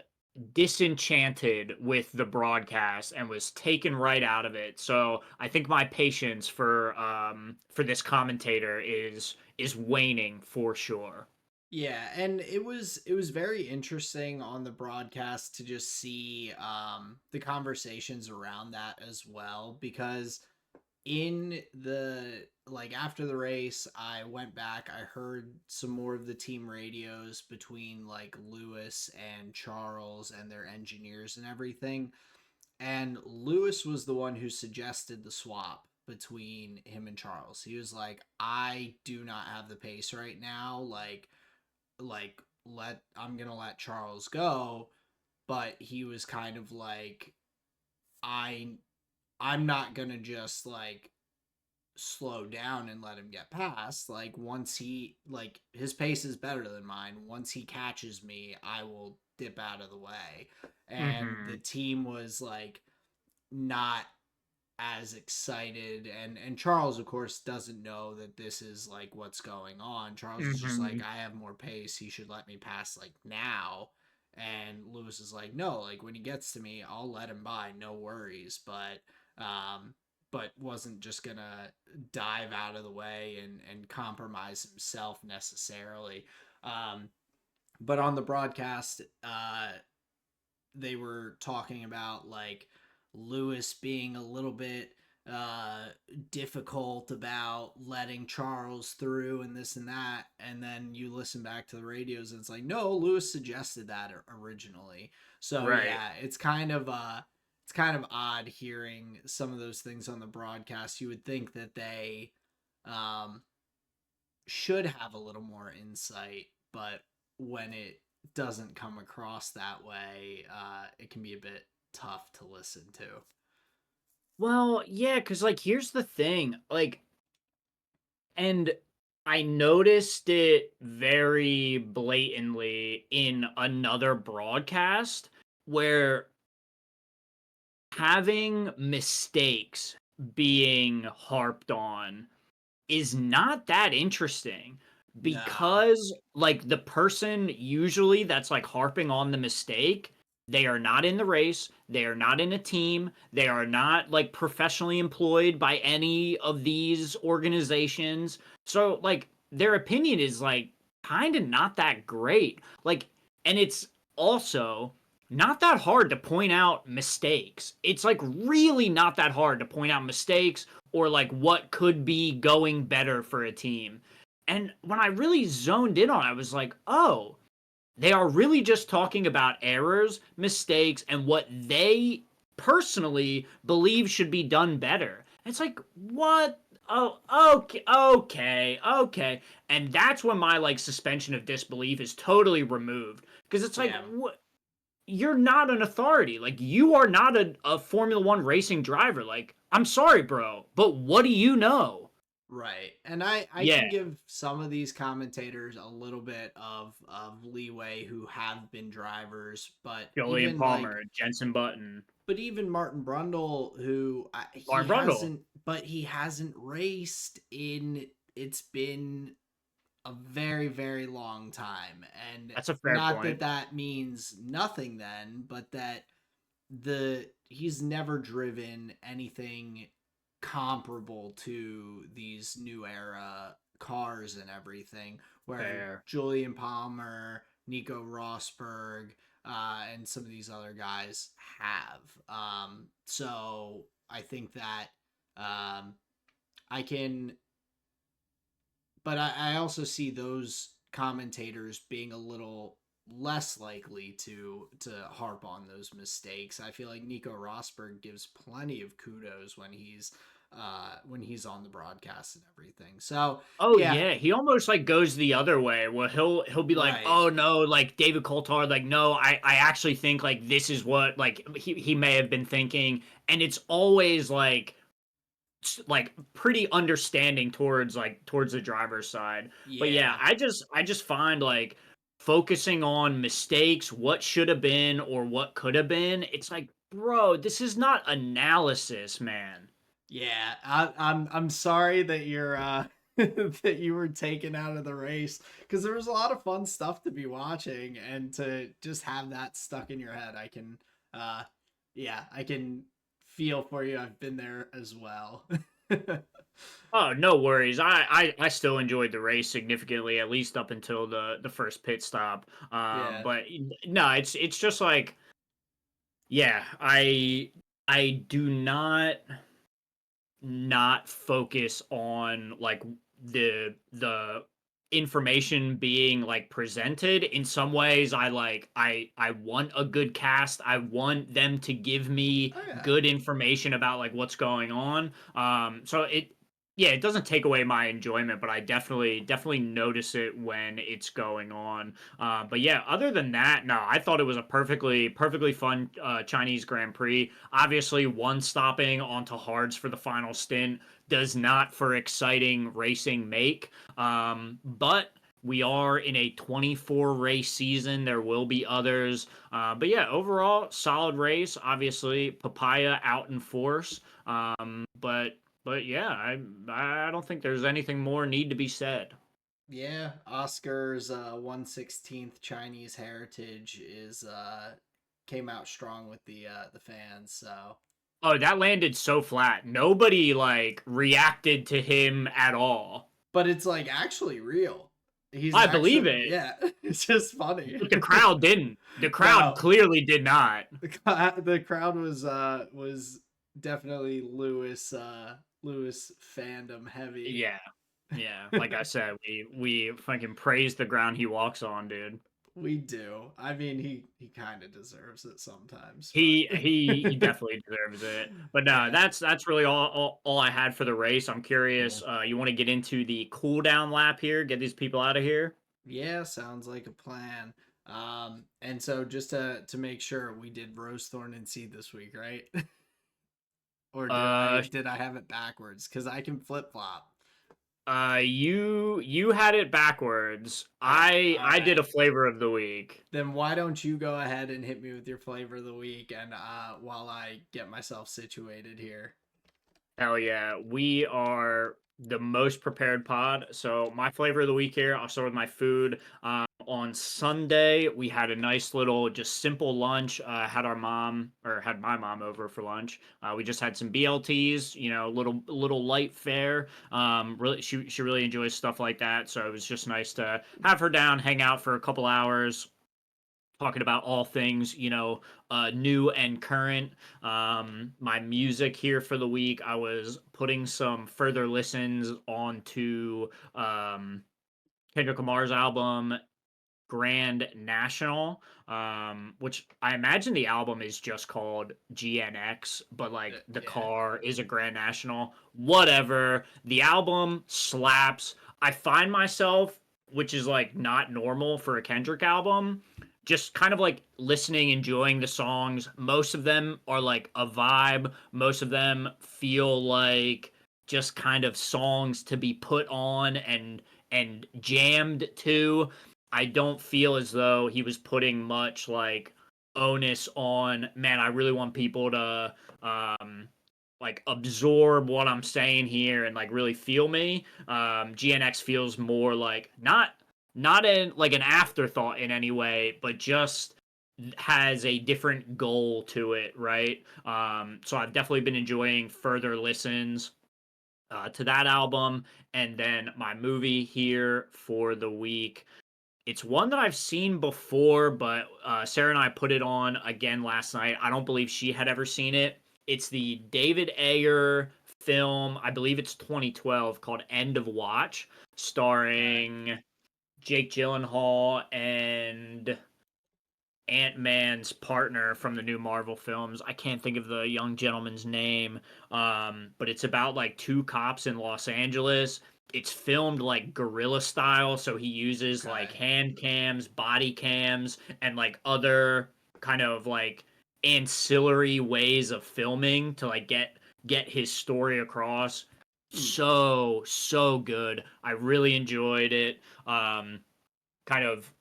disenchanted with the broadcast and was taken right out of it. So I think my patience for this commentator is waning for sure. Yeah, and it was very interesting on the broadcast to just see the conversations around that as well, because in the like after the race I went back, I heard some more of the team radios between like Lewis and Charles and their engineers and everything, and Lewis was the one who suggested the swap between him and Charles. He was like, I do not have the pace right now, like let I'm gonna let Charles go. But he was kind of like, I I'm not gonna just like slow down and let him get past. Like once he like his pace is better than mine. Once he catches me, I will dip out of the way. And the Mhm. team was like not as excited, and Charles of course doesn't know that this is like what's going on. Charles is just like, Mhm. I have more pace, he should let me pass like now. And Lewis is like, no, like when he gets to me I'll let him by, no worries. But wasn't just gonna dive out of the way and compromise himself necessarily. Um but on the broadcast, they were talking about like Lewis being a little bit uh difficult about letting Charles through and this and that, and then you listen back to the radios and it's like, no, Lewis suggested that originally. So Right. yeah, it's kind of odd hearing some of those things on the broadcast. You would think that they um should have a little more insight, but when it doesn't come across that way, it can be a bit tough to listen to. Well, yeah, because like here's the thing, like, and I noticed it very blatantly in another broadcast where having mistakes being harped on is not that interesting No. because like the person usually that's like harping on the mistake, they are not in the race, they are not in a team, they are not like professionally employed by any of these organizations. So like their opinion is like kind of not that great. Like, and it's also not that hard to point out mistakes. It's like really not that hard to point out mistakes or like what could be going better for a team. And when I really zoned in on it, I was like, oh, they are really just talking about errors, mistakes, and what they personally believe should be done better. It's like, what? Oh, okay, okay, okay. And that's when my like suspension of disbelief is totally removed. Because it's like, Yeah. what? You're not an authority. Like you are not a Formula One racing driver. Like, I'm sorry, bro, but what do you know? Right. And I Yeah, can give some of these commentators a little bit of leeway who have been drivers, Jolyon Palmer, Jensen Button, but even Martin Brundle, who he Lauren Brundle. hasn't, but he hasn't raced in, it's been a very, very long time. And That's a fair not that point. that means nothing then, but that he's never driven anything comparable to these new era cars and everything, where Fair. Julian Palmer, Nico Rosberg, and some of these other guys have. So I think that um, I can, but I also see those commentators being a little less likely to harp on those mistakes. I feel like Nico Rosberg gives plenty of kudos when he's on the broadcast and everything. So Oh yeah, yeah, he almost like goes the other way where he'll be like, right. "Oh no, like David Coulthard, like no, I actually think like this is what like he may have been thinking." And it's always like pretty understanding towards the driver's side. But yeah, Yeah. I just find like focusing on mistakes, what should have been or what could have been, it's like, bro, this is not analysis, man. Yeah, I'm sorry that you're that you were taken out of the race, because there was a lot of fun stuff to be watching, and to just have that stuck in your head. I can uh yeah, I can feel for you. I've been there as well. Oh, no worries. I still enjoyed the race significantly, at least up until the first pit stop. Yeah. But no, it's just like, yeah, I do not focus on like the information being like presented. In some ways I want a good cast, I want them to give me Oh yeah. good information about like what's going on. So it, yeah, it doesn't take away my enjoyment, but I definitely notice it when it's going on. But yeah, other than that, no, I thought it was a perfectly fun Chinese Grand Prix. Obviously, one stopping onto hards for the final stint does not for exciting racing make. But we are in a 24 race season. There will be others. But yeah, overall, solid race. Obviously, Papaya out in force. But yeah, I don't think there's anything more need to be said. Yeah, Oscar's 1/16th Chinese heritage is came out strong with the fans. So Oh, that landed so flat. Nobody like reacted to him at all. but it's like actually real. He's I believe actually, it, yeah, it's just funny. but the crowd didn't. The crowd No, clearly did not. the crowd was definitely Lewis fandom heavy. Yeah, yeah. Like I said, we fucking praise the ground he walks on, dude. We do. I mean, he kind of deserves it sometimes, He but he he definitely deserves it. But no, yeah, that's really all I had for the race. I'm yeah, curious. You want to get into the cool down lap here? Get these people out of here. yeah. Sounds like a plan. And so just to make sure, we did Rose Thorn and Seed this week, right? or Uh, did I have it backwards? Because I can flip flop. you had it backwards. Oh, I did okay. a flavor of the week. Then why don't you go ahead and hit me with your flavor of the week, and while I get myself situated here. Hell yeah. We are the most prepared pod. So my flavor of the week here, I'll start with my food. On Sunday, we had a nice little, just simple lunch. Had our mom or had my mom over for lunch. We just had some BLTs, little light fare. Really, she really enjoys stuff like that. So it was just nice to have her down, hang out for a couple hours, talking about all things, new and current. My music here for the week, I was putting some further listens onto Kendrick Lamar's album Grand National, which I imagine the album is just called GNX, but like the Yeah. car is a Grand National. Whatever. The album slaps. I find myself, which is like not normal for a Kendrick album, just kind of like listening, enjoying the songs. Most of them are like a vibe. Most of them feel like just kind of songs to be put on and jammed to. I don't feel as though he was putting much like onus on, man, I really want people to like absorb what I'm saying here and like really feel me. GNX feels more like not in like an afterthought in any way, but just has a different goal to it, right? So I've definitely been enjoying further listens to that album. And then my movie here for the week, it's one that I've seen before, but Sarah and I put it on again last night. I don't believe she had ever seen it. It's the David Ayer film, I believe it's 2012, called End of Watch, Okay. starring Jake Gyllenhaal and Ant-Man's partner from the new Marvel films. I can't think of the young gentleman's name, but it's about like two cops in Los Angeles. It's filmed like guerrilla style, so he uses like Okay. hand cams, body cams, and like other kind of like ancillary ways of filming to like get his story across. Hmm. So good. I really enjoyed it. Kind of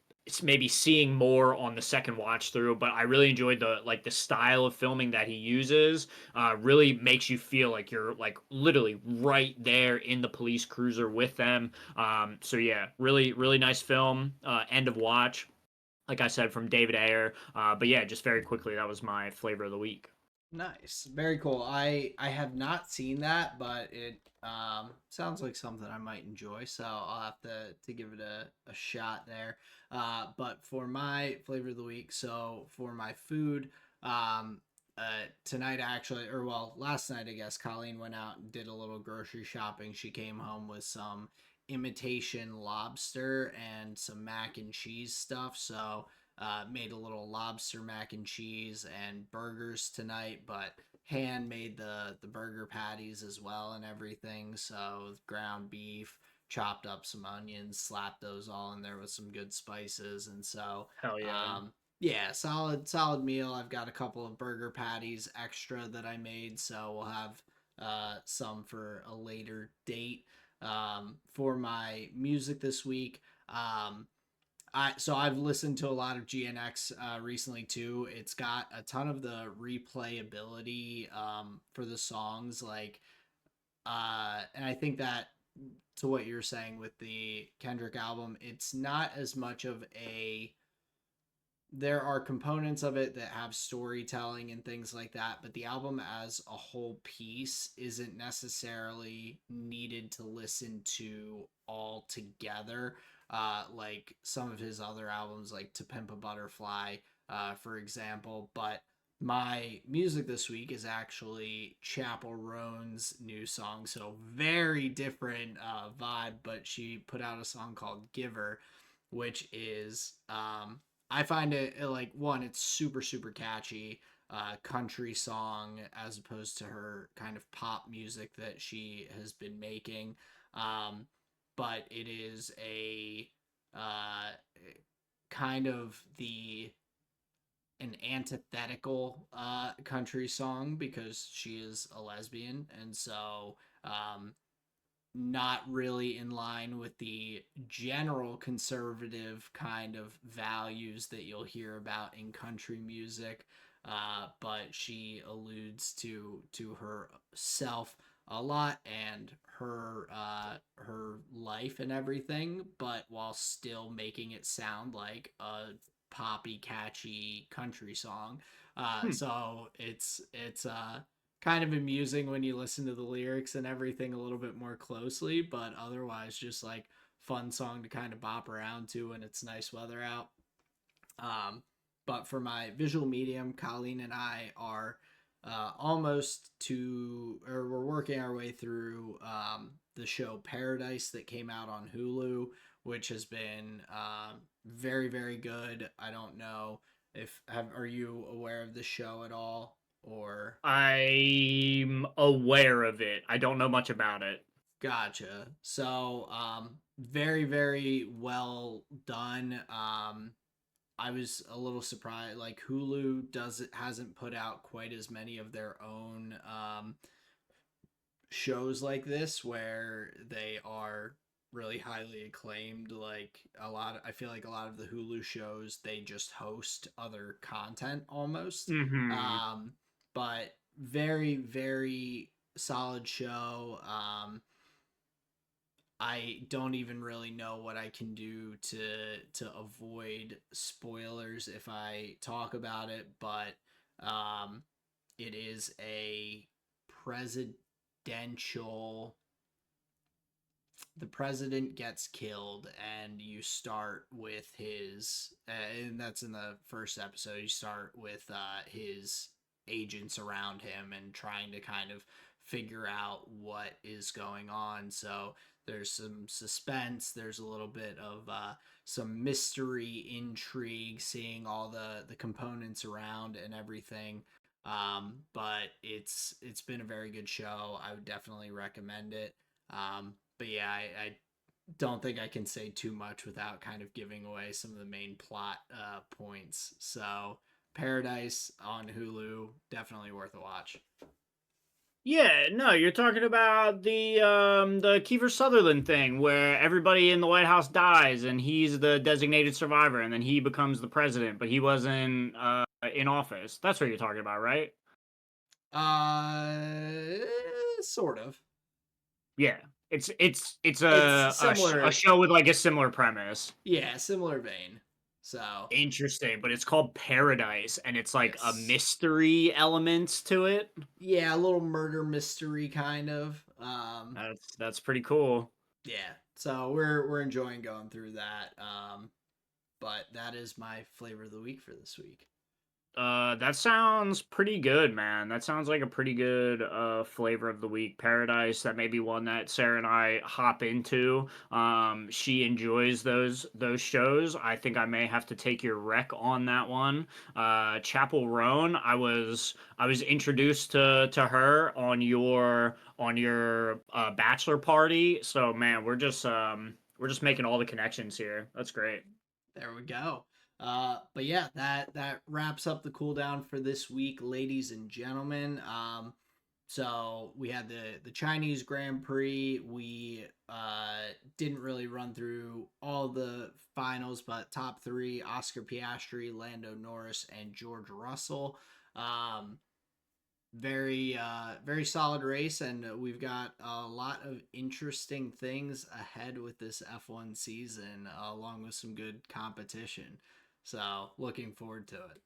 maybe seeing more on the second watch through, but I really enjoyed the style of filming that he uses. Really makes you feel like you're like literally right there in the police cruiser with them. So yeah, really nice film. End of watch, like I said, from David Ayer. But yeah, just very quickly, that was my flavor of the week. Nice, very cool. I have not seen that, but it sounds like something I might enjoy. So I'll have to give it a shot there. But for my flavor of the week, so for my food, tonight actually, or well, last night I guess, Colleen went out and did a little grocery shopping. She came home with some imitation lobster and some mac and cheese stuff. So made a little lobster mac and cheese and burgers tonight, but hand made the burger patties as well and everything. So ground beef, chopped up some onions, slapped those all in there with some good spices, and so Hell yeah. yeah, solid meal. I've got a couple of burger patties extra that I made, so we'll have some for a later date. For my music this week, I've listened to a lot of GNX recently too. It's got a ton of the replayability for the songs, like and I think that to what you're saying with the Kendrick album, it's not as much of a there are components of it that have storytelling and things like that, but the album as a whole piece isn't necessarily needed to listen to all together. Like some of his other albums, like To Pimp a Butterfly, for example. But my music this week is actually Chapel Roan's new song, so very different vibe. But she put out a song called Giver, which is I find it like one, it's super catchy, country song as opposed to her kind of pop music that she has been making. Um, but it is a uh, kind of the an antithetical country song because she is a lesbian, and so um, not really in line with the general conservative kind of values that you'll hear about in country music. But she alludes to herself a lot and her life and everything, but while still making it sound like a poppy, catchy country song. Hmm. So it's kind of amusing when you listen to the lyrics and everything a little bit more closely, but otherwise just like fun song to kind of bop around to when it's nice weather out. Um, but for my visual medium, Colleen and I are almost to, or we're working our way through the show Paradise that came out on Hulu, which has been very, very good. I don't know if are you aware of the show at all or I'm aware of it. I don't know much about it. Gotcha. So, very, very well done. I was a little surprised. Like Hulu does it hasn't put out quite as many of their own shows like this where they are really highly acclaimed. Like I feel like a lot of the Hulu shows they just host other content almost. Mm-hmm. Um, but very, very solid show. I don't even really know what I can do to avoid spoilers if I talk about it, but um, it is a presidential. The president gets killed, and you start with his, and that's in the first episode. You start with his agents around him and trying to kind of figure out what is going on. So there's some suspense. There's a little bit of some mystery, intrigue, seeing all the components around and everything. But it's been a very good show. I would definitely recommend it. But yeah, I don't think I can say too much without kind of giving away some of the main plot points. So Paradise on Hulu, definitely worth a watch. Yeah, no, you're talking about the Kiefer Sutherland thing where everybody in the White House dies and he's the designated survivor and then he becomes the president, but he wasn't in office. That's what you're talking about, right? Sort of. Yeah. It's It's a similar. show with like a similar premise. Yeah, similar vein. So Interesting, but it's called Paradise and it's like a yes, mystery element to it. yeah, a little murder mystery kind of. That's pretty cool. Yeah. So we're enjoying going through that. But that is my flavor of the week for this week. That sounds pretty good, man. That sounds like a pretty good flavor of the week. Paradise, that may be one that Sarah and I hop into. She enjoys those shows. I think I may have to take your rec on that one. Chapel Roan, I was introduced to her on your bachelor party. So man, we're just making all the connections here. That's great. There we go. But yeah, that wraps up the cooldown for this week, ladies and gentlemen. So we had the Chinese Grand Prix. We didn't really run through all the finals, but top three: Oscar Piastri, Lando Norris, and George Russell. Um, very solid race, and we've got a lot of interesting things ahead with this F1 season, along with some good competition. So looking forward to it.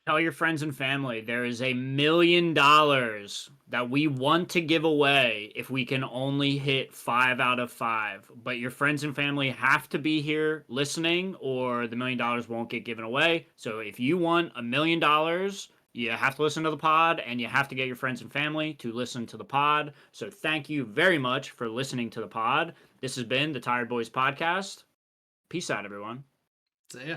Tell your friends and family there is $1 million that we want to give away if we can only hit 5 out of 5. But your friends and family have to be here listening, or the $1 million won't get given away. So if you want $1 million, you have to listen to the pod and you have to get your friends and family to listen to the pod. So thank you very much for listening to the pod. This has been the Tired Boys Podcast. Peace out, everyone. See ya.